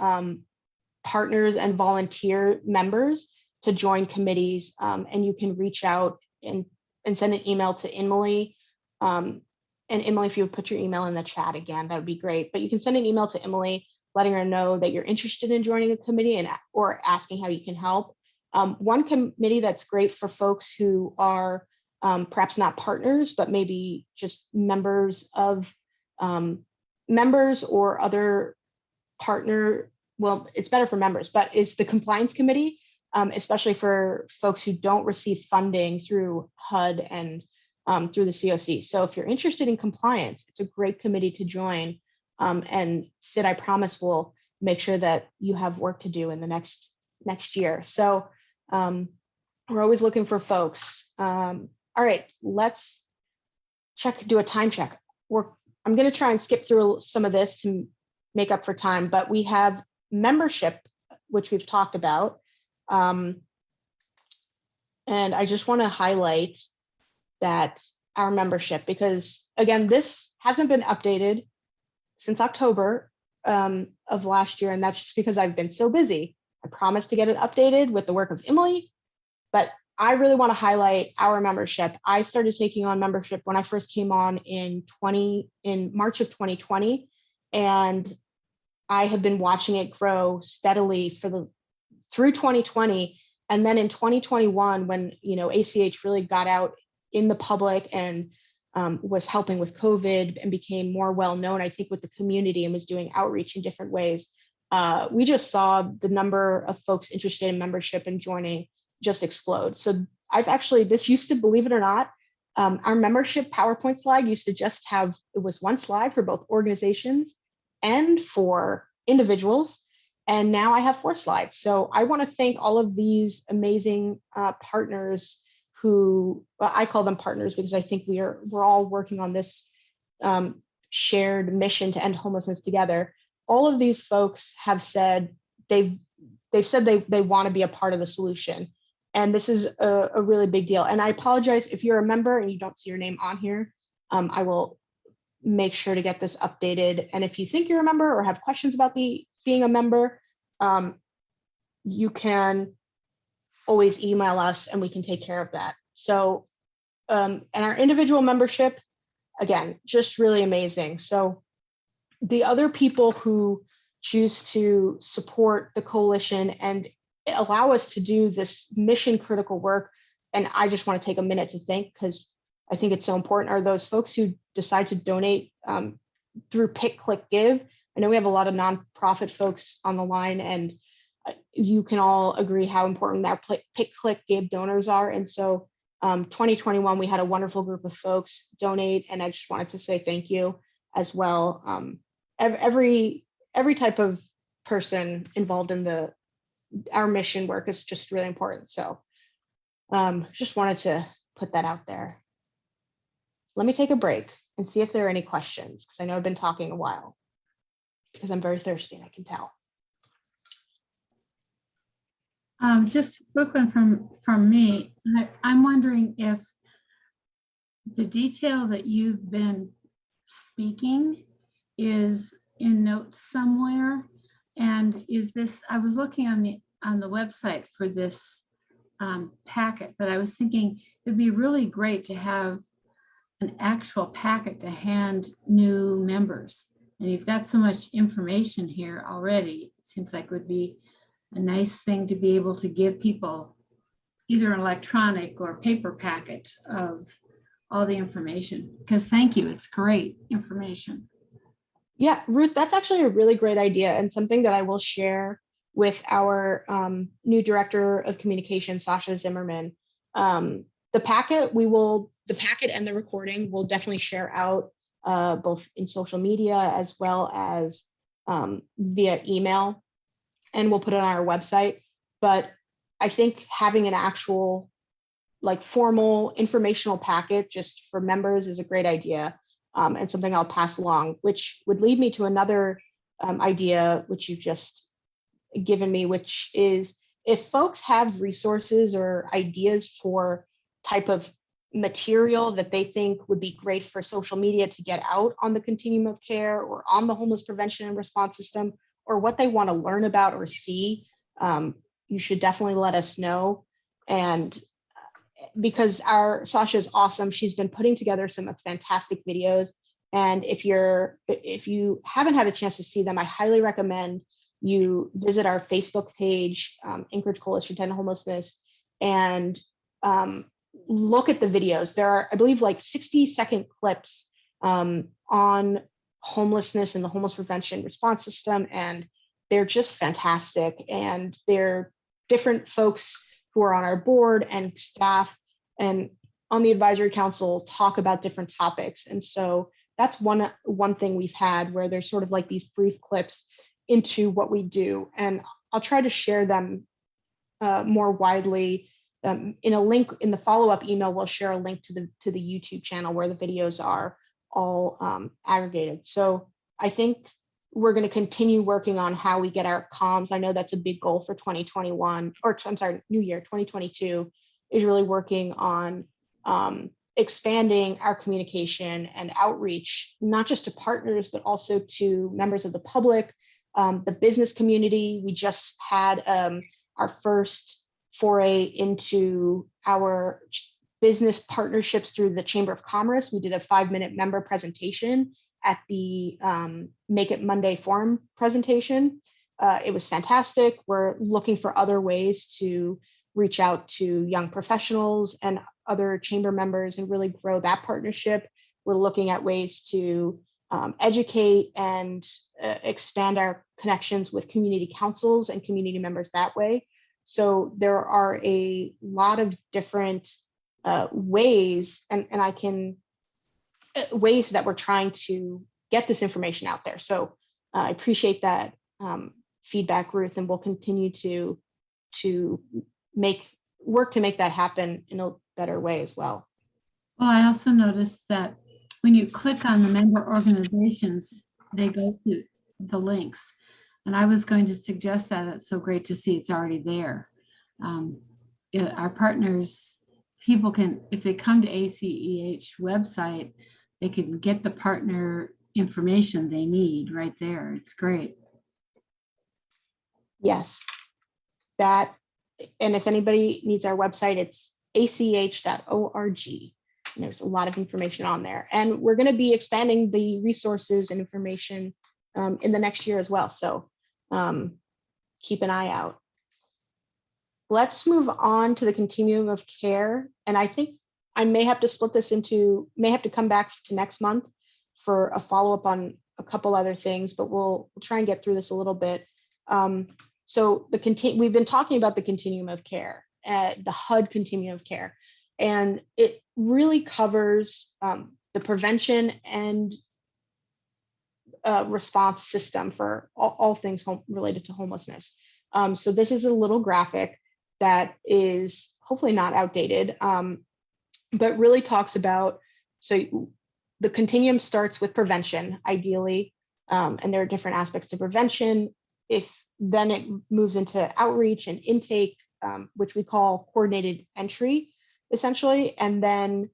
partners and volunteer members to join committees, and you can reach out and send an email to Emily. And Emily, if you would put your email in the chat again, that would be great. But you can send an email to Emily, letting her know that you're interested in joining a committee or asking how you can help. One committee that's great for folks who are perhaps not partners, but maybe just members or other partner. Well, it's better for members, but is the compliance committee, especially for folks who don't receive funding through HUD and through the COC. So if you're interested in compliance, it's a great committee to join. And Sid, I promise, will make sure that you have work to do in the next year. So we're always looking for folks. All right, let's do a time check. I'm going to try and skip through some of this to make up for time, but we have membership, which we've talked about. And I just want to highlight that our membership, because again, this hasn't been updated since October of last year, and that's just because I've been so busy. I promised to get it updated with the work of Emily, but I really want to highlight our membership. I started taking on membership when I first came on in March of 2020, and I have been watching it grow steadily through 2020. And then in 2021, when ACH really got out in the public and was helping with COVID and became more well-known, I think, with the community, and was doing outreach in different ways, we just saw the number of folks interested in membership and joining just explode. So this used to, believe it or not, our membership PowerPoint slide used to just have, it was one slide for both organizations and for individuals. And now I have 4 slides. So I want to thank all of these amazing partners who, I call them partners because I think we're all working on this shared mission to end homelessness together. All of these folks have said they've said they want to be a part of the solution. And this is a really big deal. And I apologize if you're a member and you don't see your name on here. I will make sure to get this updated. And if you think you're a member or have questions about being a member, you can always email us and we can take care of that. So, and our individual membership, again, just really amazing. So the other people who choose to support the coalition and allow us to do this mission critical work, and I just want to take a minute to thank, because I think it's so important, are those folks who decide to donate through Pick, Click, Give. I know we have a lot of nonprofit folks on the line, and you can all agree how important that Pick, Click, Give donors are. And so 2021, we had a wonderful group of folks donate, and I just wanted to say thank you as well. Every type of person involved in our mission work is just really important. So just wanted to put that out there. Let me take a break and see if there are any questions, because I know I've been talking a while, because I'm very thirsty and I can tell. Just a quick one from me. I'm wondering if the detail that you've been speaking is in notes somewhere. And is this, I was looking on the website for this packet, but I was thinking it'd be really great to have an actual packet to hand new members. And you've got so much information here already. It seems like it would be a nice thing to be able to give people either an electronic or paper packet of all the information. Because thank you, it's great information. Yeah, Ruth, that's actually a really great idea and something that I will share with our new director of communication, Sasha Zimmerman. The packet and the recording will definitely share out both in social media as well as via email, and we'll put it on our website. But I think having an actual like formal informational packet just for members is a great idea, and something I'll pass along, which would lead me to another idea, which you've just given me, which is if folks have resources or ideas for type of material that they think would be great for social media to get out on the continuum of care or on the homeless prevention and response system, or what they want to learn about or see, you should definitely let us know. And because our Sasha is awesome, she's been putting together some fantastic videos. And if you haven't had a chance to see them, I highly recommend you visit our Facebook page, Anchorage Coalition to End Homelessness, and look at the videos. There are, I believe, like 60-second clips on homelessness and the homeless prevention response system, and they're just fantastic. And they're different folks who are on our board and staff and on the advisory council talk about different topics. And so that's one thing we've had where there's sort of like these brief clips into what we do. And I'll try to share them more widely. In a link in the follow-up email, we'll share a link to the YouTube channel where the videos are all aggregated. So I think we're going to continue working on how we get our comms. I know that's a big goal for 2021, or I'm sorry, new year 2022 is really working on expanding our communication and outreach, not just to partners, but also to members of the public, the business community. We just had our first foray into our business partnerships through the Chamber of Commerce. We did a 5-minute member presentation at the Make It Monday forum presentation. It was fantastic. We're looking for other ways to reach out to young professionals and other chamber members and really grow that partnership. We're looking at ways to educate and expand our connections with community councils and community members that way. So there are a lot of different ways, and ways that we're trying to get this information out there. So I appreciate that feedback, Ruth, and we'll continue to work to make that happen in a better way as well. Well, I also noticed that when you click on the member organizations, they go to the links. And I was going to suggest that it's so great to see it's already there. Our partners, people can, if they come to ACEH website, they can get the partner information they need right there. It's great. Yes, that, and if anybody needs our website, it's ach.org. And there's a lot of information on there. And we're going to be expanding the resources and information in the next year as well. So keep an eye out. Let's move on to the continuum of care. And I think I may have to split this into, may have to come back to next month for a follow-up on a couple other things, but we'll try and get through this a little bit. So we've been talking about the continuum of care, the HUD continuum of care, and it really covers the prevention and response system for all things related to homelessness. So this is a little graphic that is hopefully not outdated, but really talks about, so the continuum starts with prevention, ideally, and there are different aspects to prevention. Then it moves into outreach and intake, which we call coordinated entry, essentially, and then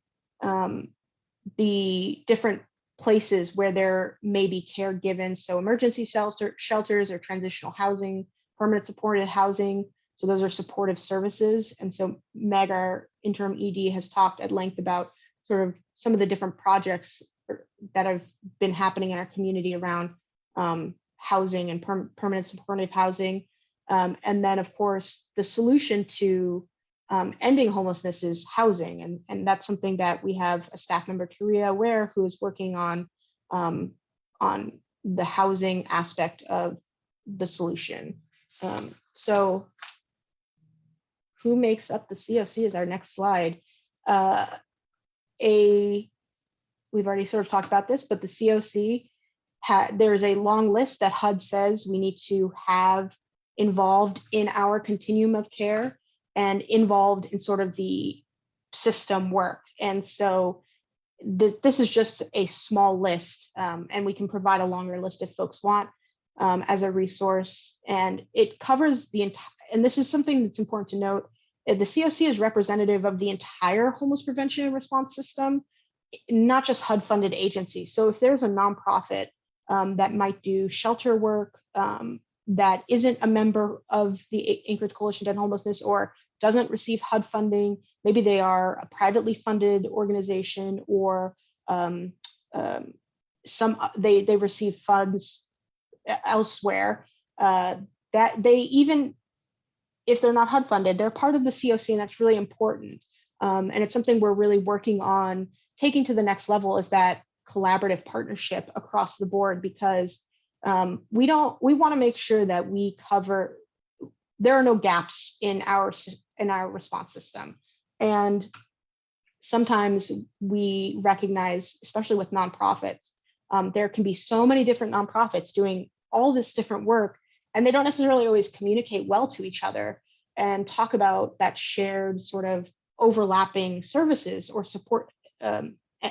the different places where there may be care given. So emergency shelters or transitional housing, permanent supported housing. So those are supportive services. And so Meg, our interim ED, has talked at length about sort of some of the different projects that have been happening in our community around housing and permanent supportive housing. And then, of course, the solution to ending homelessness is housing. And that's something that we have a staff member, Taria Ware, who is working on the housing aspect of the solution. So who makes up the CFC is our next slide. We've already sort of talked about this, but the COC, there's a long list that HUD says we need to have involved in our continuum of care and involved in sort of the system work. And so this is just a small list, and we can provide a longer list if folks want as a resource. And it covers the entire, and this is something that's important to note, the COC is representative of the entire homeless prevention and response system, not just HUD funded agencies. So if there's a nonprofit that might do shelter work that isn't a member of the Anchorage Coalition to End Homelessness or doesn't receive HUD funding, maybe they are a privately funded organization or they receive funds elsewhere, that they, even if they're not HUD funded, they're part of the COC, and that's really important. And it's something we're really working on taking to the next level, is that collaborative partnership across the board, because we want to make sure that we cover, there are no gaps in our response system. And sometimes we recognize, especially with nonprofits, there can be so many different nonprofits doing all this different work, and they don't necessarily always communicate well to each other and talk about that shared sort of overlapping services or support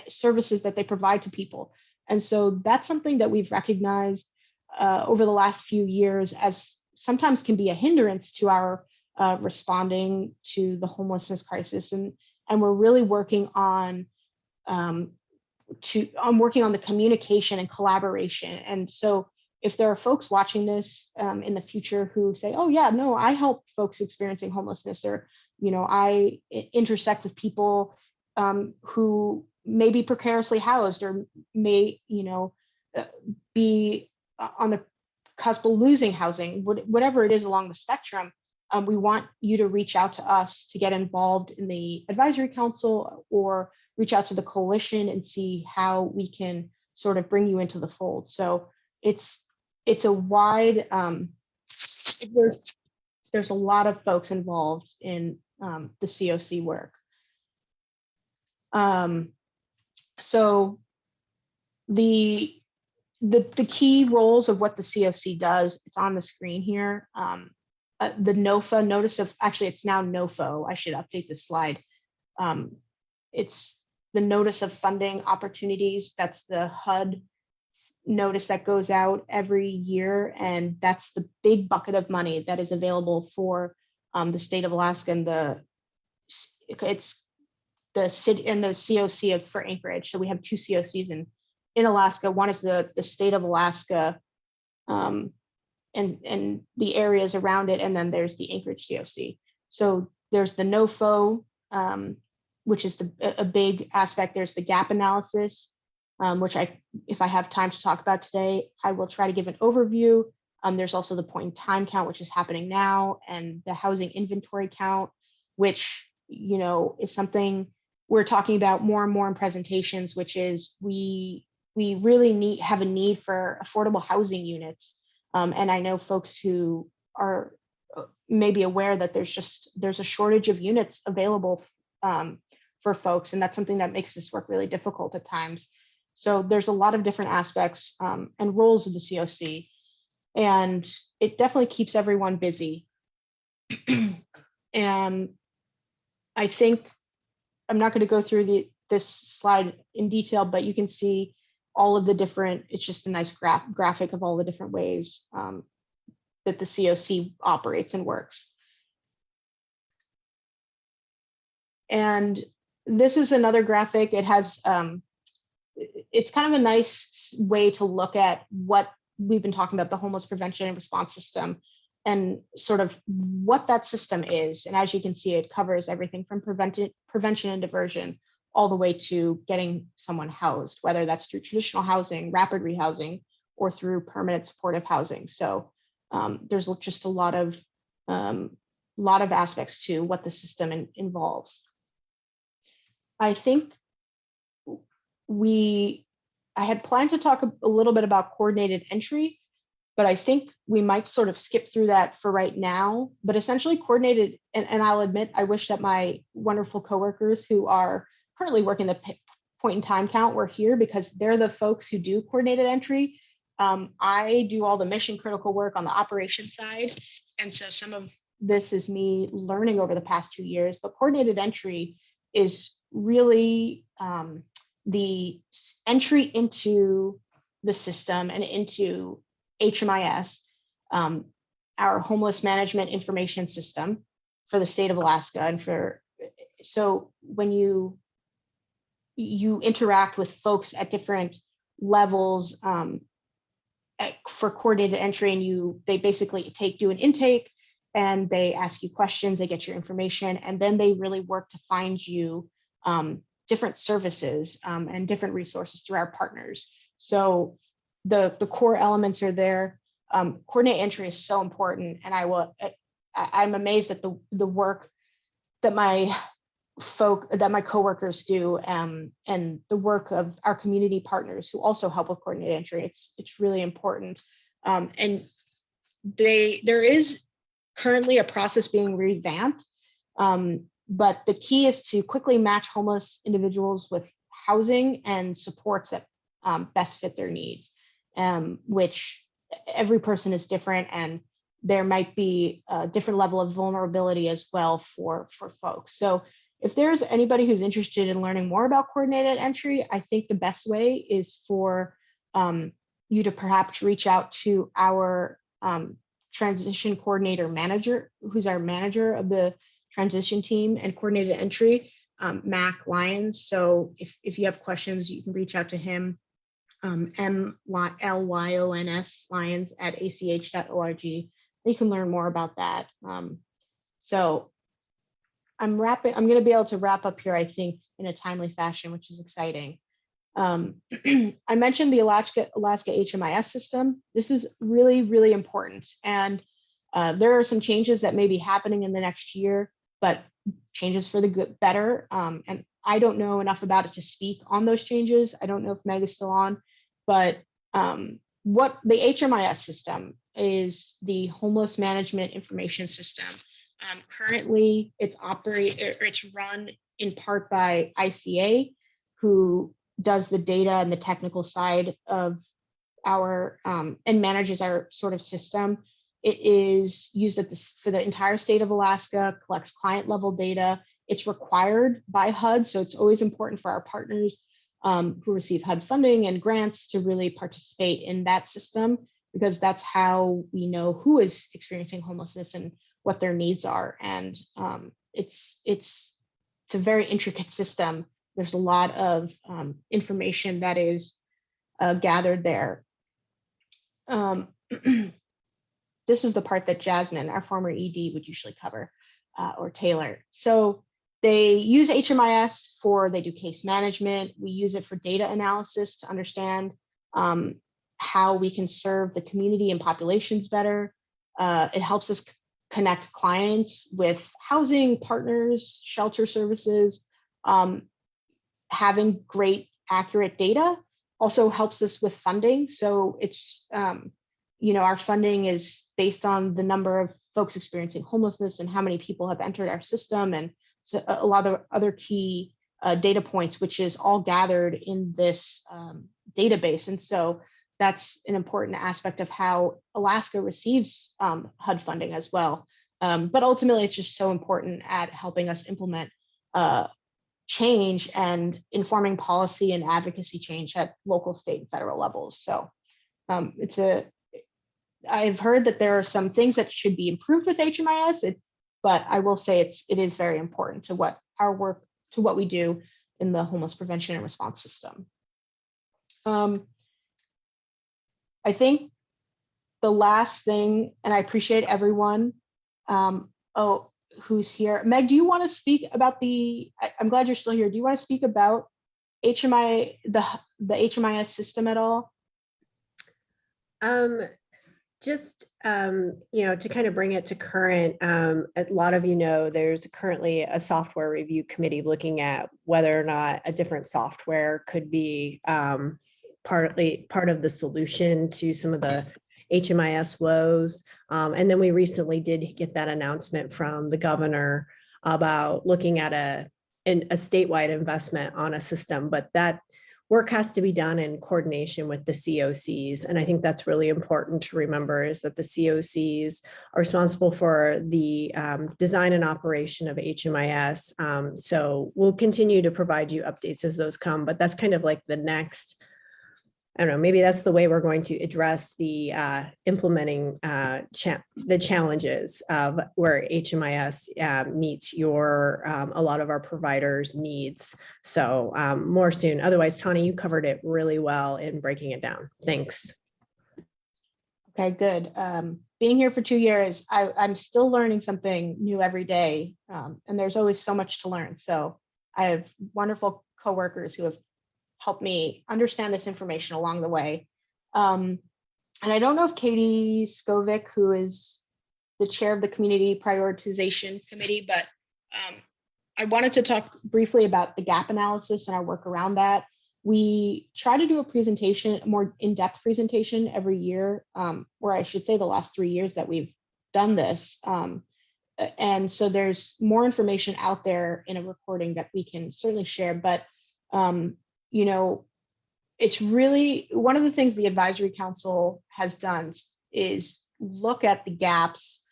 services that they provide to people. And so that's something that we've recognized over the last few years as sometimes can be a hindrance to our responding to the homelessness crisis. And we're really working on working on the communication and collaboration. And so if there are folks watching this in the future who say, oh yeah, no, I help folks experiencing homelessness, or, you know, I intersect with people who may be precariously housed or may, you know, be on the cusp of losing housing, whatever it is along the spectrum, we want you to reach out to us to get involved in the advisory council or reach out to the coalition and see how we can sort of bring you into the fold. So it's a wide, there's a lot of folks involved in the COC work. So the key roles of what the CFC does, it's on the screen here. The NOFA, notice of, actually it's now NOFO, I should update this slide. It's the notice of funding opportunities. That's the HUD notice that goes out every year. And that's the big bucket of money that is available for the state of Alaska, and it's the city and the COC for Anchorage. So we have two COCs in Alaska. One is the state of Alaska and the areas around it. And then there's the Anchorage COC. So there's the NOFO, which is a big aspect. There's the gap analysis, which if I have time to talk about today, I will try to give an overview. There's also the point in time count, which is happening now, and the housing inventory count, which, you know, is something we're talking about more and more in presentations, which is we really have a need for affordable housing units. And I know folks who are maybe aware that there's a shortage of units available for folks, and that's something that makes this work really difficult at times. So there's a lot of different aspects and roles of the COC, and it definitely keeps everyone busy. And I think I'm not going to go through this slide in detail, but you can see all of the different, it's just a nice graphic of all the different ways that the COC operates and works. And this is another graphic. It has, it's kind of a nice way to look at what we've been talking about, the homeless prevention and response system, and sort of what that system is. And as you can see, it covers everything from prevention and diversion all the way to getting someone housed, whether that's through traditional housing, rapid rehousing, or through permanent supportive housing. So there's just a lot of aspects to what the system involves. I think I had planned to talk a little bit about coordinated entry, but I think we might sort of skip through that for right now. But essentially coordinated, and I'll admit, I wish that my wonderful coworkers who are currently working the point in time count were here, because they're the folks who do coordinated entry. I do all the mission critical work on the operations side. And so some of this is me learning over the past 2 years, but coordinated entry is really the entry into the system and into HMIS, our homeless management information system for the state of Alaska. And so when you interact with folks at different levels for coordinated entry, and they basically do an intake, and they ask you questions, they get your information, and then they really work to find you different services and different resources through our partners. So the core elements are there. Coordinate entry is so important, and I'm amazed at the work that my coworkers do, and the work of our community partners who also help with coordinated entry. It's really important, and there is currently a process being revamped, but the key is to quickly match homeless individuals with housing and supports that best fit their needs, which every person is different, and there might be a different level of vulnerability as well for folks. So if there's anybody who's interested in learning more about coordinated entry, I think the best way is for you to perhaps reach out to our transition coordinator manager, who's our manager of the transition team and coordinated entry, Mac Lyons. So if you have questions, you can reach out to him, MLYONS Lyons at ACH.org. You can learn more about that. So I'm going to be able to wrap up here, I think, in a timely fashion, which is exciting. I mentioned the Alaska HMIS system. This is really, really important. And there are some changes that may be happening in the next year, but changes for the better. And I don't know enough about it to speak on those changes. I don't know if Meg is still on, but what the HMIS system is, the homeless management information system. Currently, it's run in part by ICA, who does the data and the technical side of our and manages our sort of system. It is used for the entire state of Alaska, collects client level data. It's required by HUD, so it's always important for our partners who receive HUD funding and grants to really participate in that system, because that's how we know who is experiencing homelessness and what their needs are. And it's a very intricate system. There's a lot of information that is gathered there. This is the part that Jasmine, our former ED, would usually cover, or Taylor. So they use HMIS they do case management. We use it for data analysis to understand how we can serve the community and populations better. It helps us connect clients with housing partners, shelter services. Having great, accurate data also helps us with funding. So it's, our funding is based on the number of folks experiencing homelessness and how many people have entered our system, and so a lot of other key data points, which is all gathered in this database. And so that's an important aspect of how Alaska receives HUD funding as well. But ultimately, it's just so important at helping us implement change and informing policy and advocacy change at local, state, and federal levels. So I've heard that there are some things that should be improved with HMIS, but I will say it is very important to what our work to what we do in the homeless prevention and response system. I think the last thing, and I appreciate everyone who's here. Meg, do you want to speak about I'm glad you're still here. Do you want to speak about HMI, the HMIS system at all? Just, to kind of bring it to current, a lot of there's currently a software review committee looking at whether or not a different software could be part of the solution to some of the HMIS woes. And then we recently did get that announcement from the governor about looking at a statewide investment on a system, but that work has to be done in coordination with the COCs. And I think that's really important to remember, is that the COCs are responsible for the design and operation of HMIS. So we'll continue to provide you updates as those come, but that's kind of like the next, I don't know, maybe that's the way we're going to address the implementing the challenges of where HMIS meets a lot of our providers' needs. So more soon. Otherwise, Tahnee, you covered it really well in breaking it down. Thanks. Okay, good. Being here for 2 years, I'm still learning something new every day, and there's always so much to learn. So I have wonderful coworkers who have helped me understand this information along the way. And I don't know if Katie Skovic, who is the chair of the Community Prioritization Committee, but I wanted to talk briefly about the gap analysis and our work around that. We try to do a presentation, a more in-depth presentation every year, or I should say the last 3 years that we've done this. And so there's more information out there in a recording that we can certainly share, but it's really one of the things the advisory council has done is look at the gaps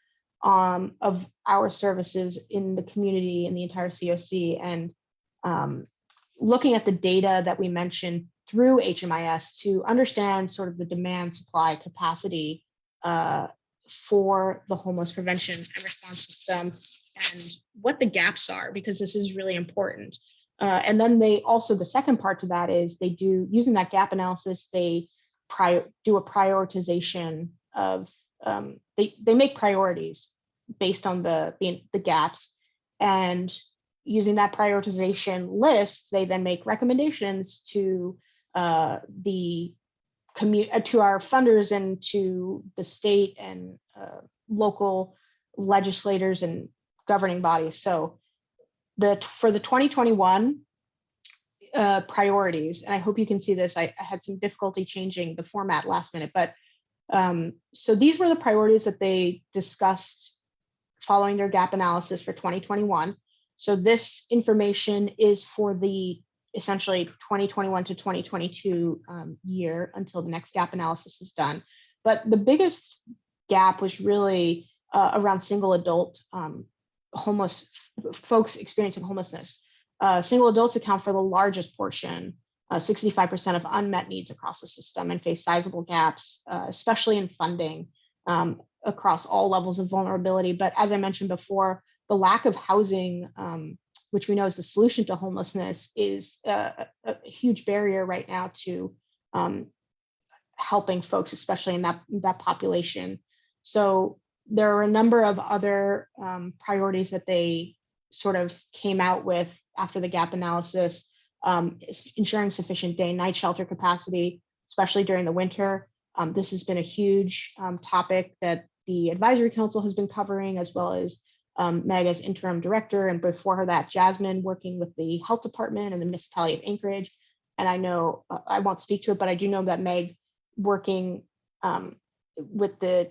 of our services in the community, in the entire COC, and looking at the data that we mentioned through HMIS to understand sort of the demand supply capacity for the homeless prevention and response system and what the gaps are, because this is really important. And then the second part to that is using that gap analysis, they do a prioritization of, they make priorities based on the gaps, and using that prioritization list, they then make recommendations to our funders and to the state and local legislators and governing bodies. So for the 2021 priorities, and I hope you can see this, I had some difficulty changing the format last minute, but so these were the priorities that they discussed following their gap analysis for 2021. So this information is for the essentially 2021 to 2022 year until the next gap analysis is done. But the biggest gap was really around single adult homeless folks experiencing homelessness. Single adults account for the largest portion, 65% of unmet needs across the system, and face sizable gaps, especially in funding across all levels of vulnerability. But as I mentioned before, the lack of housing, which we know is the solution to homelessness, is a huge barrier right now to helping folks, especially in that population. So there are a number of other priorities that they sort of came out with after the gap analysis, ensuring sufficient day and night shelter capacity, especially during the winter. This has been a huge topic that the advisory council has been covering, as well as Meg as interim director, and before her that, Jasmine working with the health department and the municipality of Anchorage. And I know I won't speak to it, but I do know that Meg working with the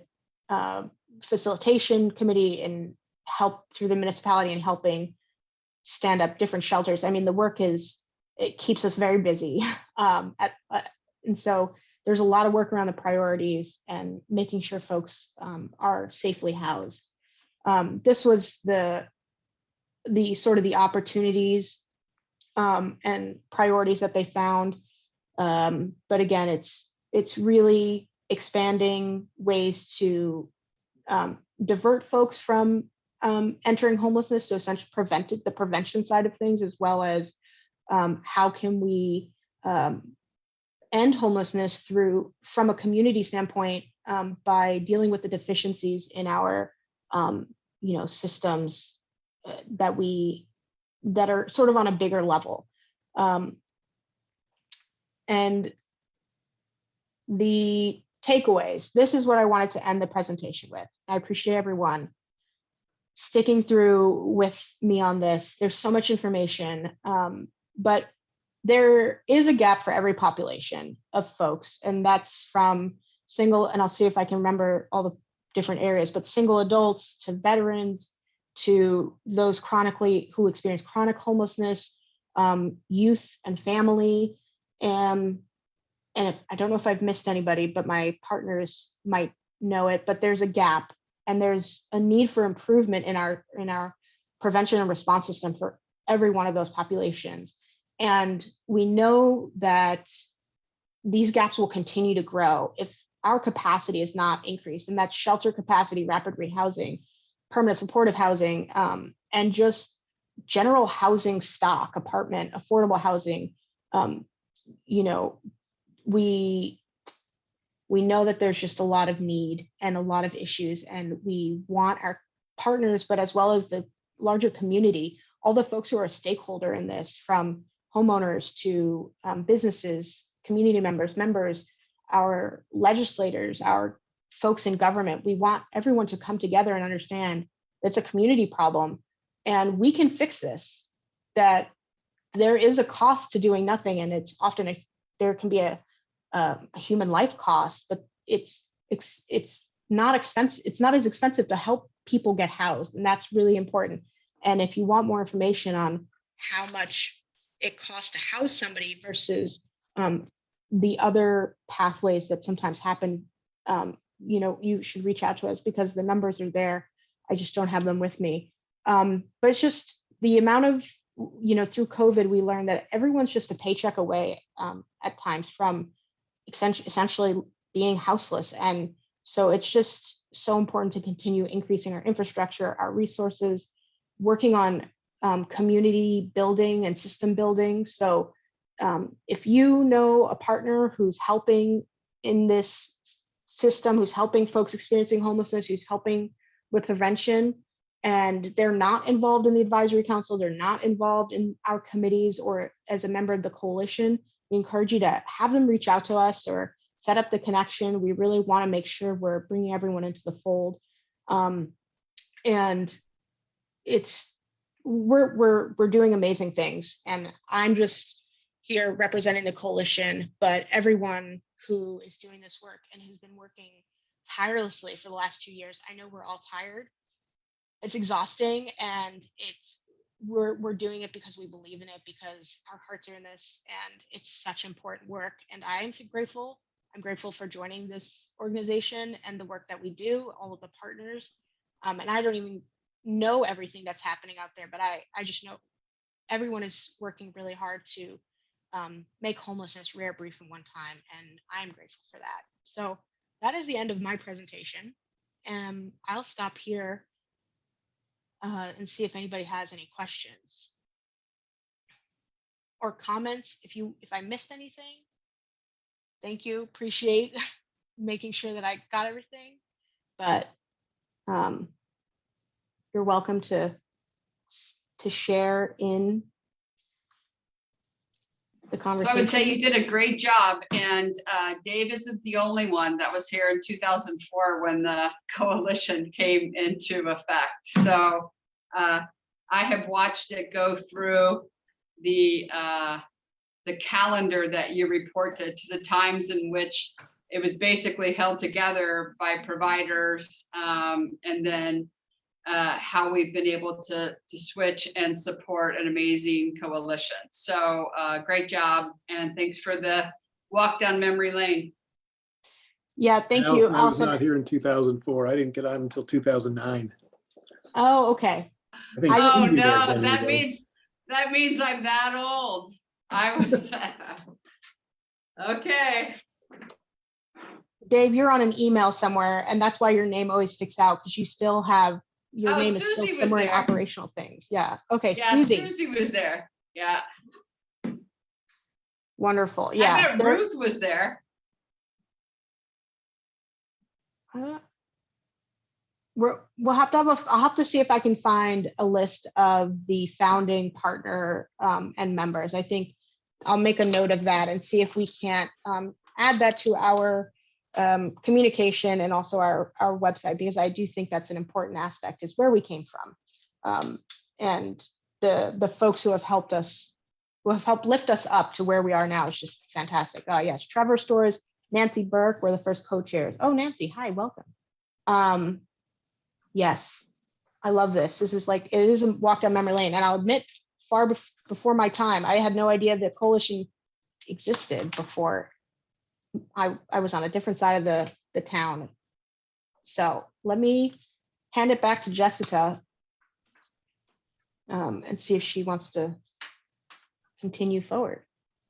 facilitation committee and help through the municipality and helping stand up different shelters. I mean, the work it keeps us very busy. And so there's a lot of work around the priorities and making sure folks are safely housed. This was the sort of the opportunities and priorities that they found. But again, it's really expanding ways to divert folks from entering homelessness, so essentially the prevention side of things, as well as how can we end homelessness from a community standpoint by dealing with the deficiencies in our systems that are sort of on a bigger level. And the takeaways, this is what I wanted to end the presentation with. I appreciate everyone sticking through with me on this. There's so much information, but there is a gap for every population of folks, and that's from single, and I'll see if I can remember all the different areas, but single adults to veterans to those who experience chronic homelessness, youth and family. And I don't know if I've missed anybody, but my partners might know it, but there's a gap and there's a need for improvement in our prevention and response system for every one of those populations. And we know that these gaps will continue to grow if our capacity is not increased, and that's shelter capacity, rapid rehousing, permanent supportive housing, and just general housing stock, apartment, affordable housing. We know that there's just a lot of need and a lot of issues, and we want our partners, but as well as the larger community, all the folks who are a stakeholder in this, from homeowners to businesses, community members, our legislators, our folks in government. We want everyone to come together and understand it's a community problem and we can fix this, that there is a cost to doing nothing, and it's often there can be a human life cost, but it's not expensive. It's not as expensive to help people get housed, and that's really important. And if you want more information on how much it costs to house somebody versus the other pathways that sometimes happen, you should reach out to us because the numbers are there. I just don't have them with me. But it's just the amount of, through COVID, we learned that everyone's just a paycheck away at times from essentially being houseless. And so it's just so important to continue increasing our infrastructure, our resources, working on community building and system building. So if you know a partner who's helping in this system, who's helping folks experiencing homelessness, who's helping with prevention, and they're not involved in the advisory council, they're not involved in our committees or as a member of the coalition, we encourage you to have them reach out to us or set up the connection. We really want to make sure we're bringing everyone into the fold. And we're doing amazing things. And I'm just here representing the coalition, but everyone who is doing this work and has been working tirelessly for the last 2 years, I know we're all tired. It's exhausting, and we're doing it because we believe in it, because our hearts are in this, and it's such important work. And I'm grateful. I'm grateful for joining this organization and the work that we do, all of the partners. And I don't even know everything that's happening out there, but I just know everyone is working really hard to make homelessness rare, brief, and one time. And I'm grateful for that. So that is the end of my presentation. And I'll stop here and see if anybody has any questions or comments. If I missed anything, thank you. Appreciate making sure that I got everything. But you're welcome to share in the conversation. So I would say you did a great job, and Dave isn't the only one that was here in 2004 when the coalition came into effect. So I have watched it go through the calendar that you reported, to the times in which it was basically held together by providers, and then how we've been able to switch and support an amazing coalition. So great job, and thanks for the walk down memory lane. Yeah, thank you. I was not here in 2004. I didn't get on until 2009. Oh, okay. I think Oh Susie no, might have been that ago. means I'm that old. I was okay. Dave, you're on an email somewhere, and that's why your name always sticks out, because you still have your Oh, name is still Susie was somewhere in there. operational things. Yeah. Okay, Yeah, Susie. Susie was there. Yeah. Wonderful. I Yeah. bet Ruth was there. We'll have to I'll have to see if I can find a list of the founding partner and members. I think I'll make a note of that and see if we can't add that to our communication and also our website, because I do think that's an important aspect, is where we came from. And the folks who have helped us, who have helped lift us up to where we are now is just fantastic. Yes, Trevor Stores, Nancy Burke were the first co-chairs. Oh, Nancy, hi, welcome. Yes, I love this. This is like, it is a walk down memory lane. And I'll admit, far before my time, I had no idea the coalition existed before I was on a different side of the town. So let me hand it back to Jessica and see if she wants to continue forward.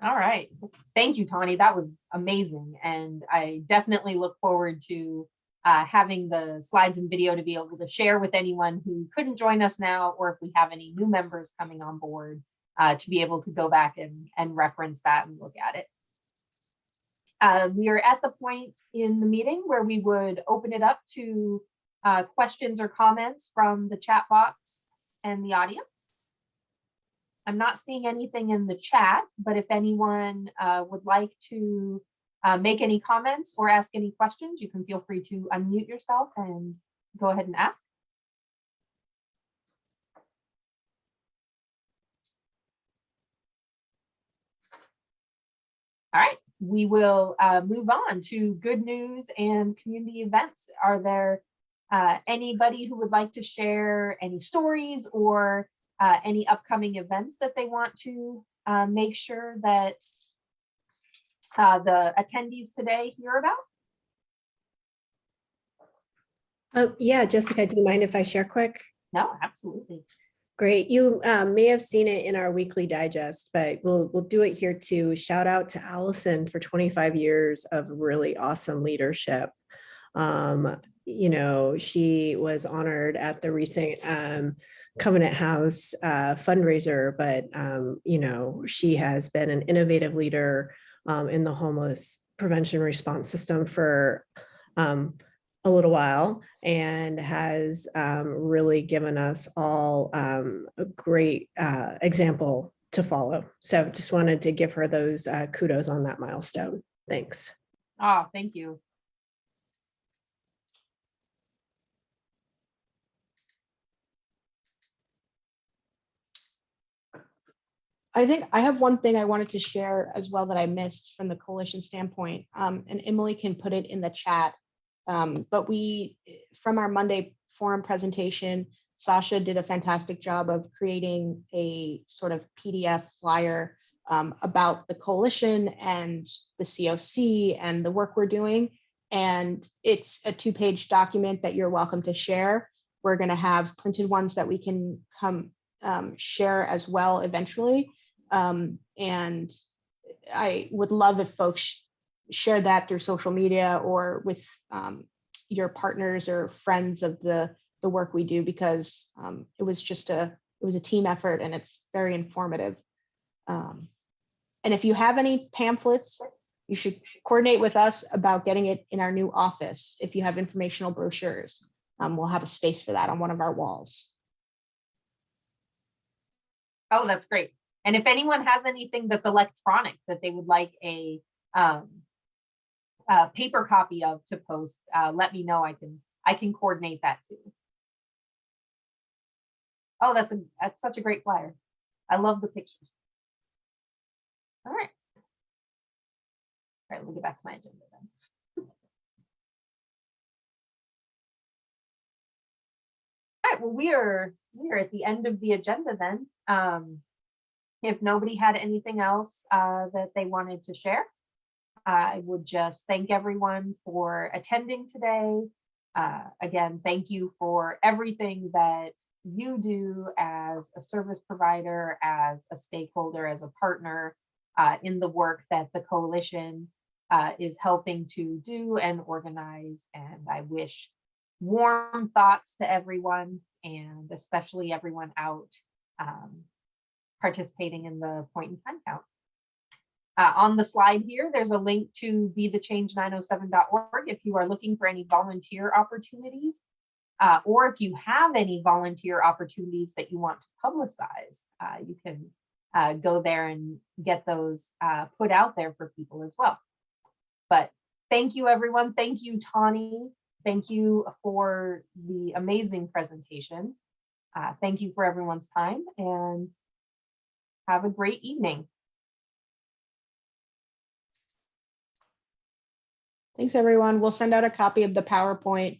All right. Thank you, Tahnee. That was amazing. And I definitely look forward to having the slides and video to be able to share with anyone who couldn't join us now, or if we have any new members coming on board, to be able to go back and reference that and look at it. We are at the point in the meeting where we would open it up to questions or comments from the chat box and the audience. I'm not seeing anything in the chat, but if anyone would like to make any comments or ask any questions, you can feel free to unmute yourself and go ahead and ask. All right, we will move on to good news and community events. Are there anybody who would like to share any stories or any upcoming events that they want to make sure that the attendees today hear about? Yeah, Jessica, do you mind if I share quick? No, absolutely. Great. You may have seen it in our weekly digest, but we'll do it here too. Shout out to Allison for 25 years of really awesome leadership. You know, she was honored at the recent Covenant House fundraiser, but you know, she has been an innovative leader in the homeless prevention response system for a little while, and has really given us all a great example to follow. So just wanted to give her those kudos on that milestone. Thanks. Oh, thank you. I think I have one thing I wanted to share as well that I missed from the coalition standpoint, and Emily can put it in the chat. But we, from our Monday forum presentation, Sasha did a fantastic job of creating a sort of PDF flyer about the coalition and the COC and the work we're doing. And it's a 2-page document that you're welcome to share. We're going to have printed ones that we can come share as well eventually. And I would love if folks share that through social media or with your partners or friends of the work we do, because it was a team effort and it's very informative. And if you have any pamphlets, you should coordinate with us about getting it in our new office. If you have informational brochures, we'll have a space for that on one of our walls. Oh, that's great. And if anyone has anything that's electronic that they would like a paper copy of to post, let me know. I can coordinate that too. Oh, that's such a great flyer. I love the pictures. All right. All right, let me get back to my agenda then. All right, well, we are at the end of the agenda then. If nobody had anything else that they wanted to share, I would just thank everyone for attending today. Again, thank you for everything that you do as a service provider, as a stakeholder, as a partner in the work that the coalition is helping to do and organize. And I wish warm thoughts to everyone, and especially everyone out participating in the point in time count. On the slide here, there's a link to BeTheChange907.org if you are looking for any volunteer opportunities, or if you have any volunteer opportunities that you want to publicize, you can go there and get those put out there for people as well. But thank you, everyone. Thank you, Tahnee. Thank you for the amazing presentation. Thank you for everyone's time, and have a great evening. Thanks, everyone. We'll send out a copy of the PowerPoint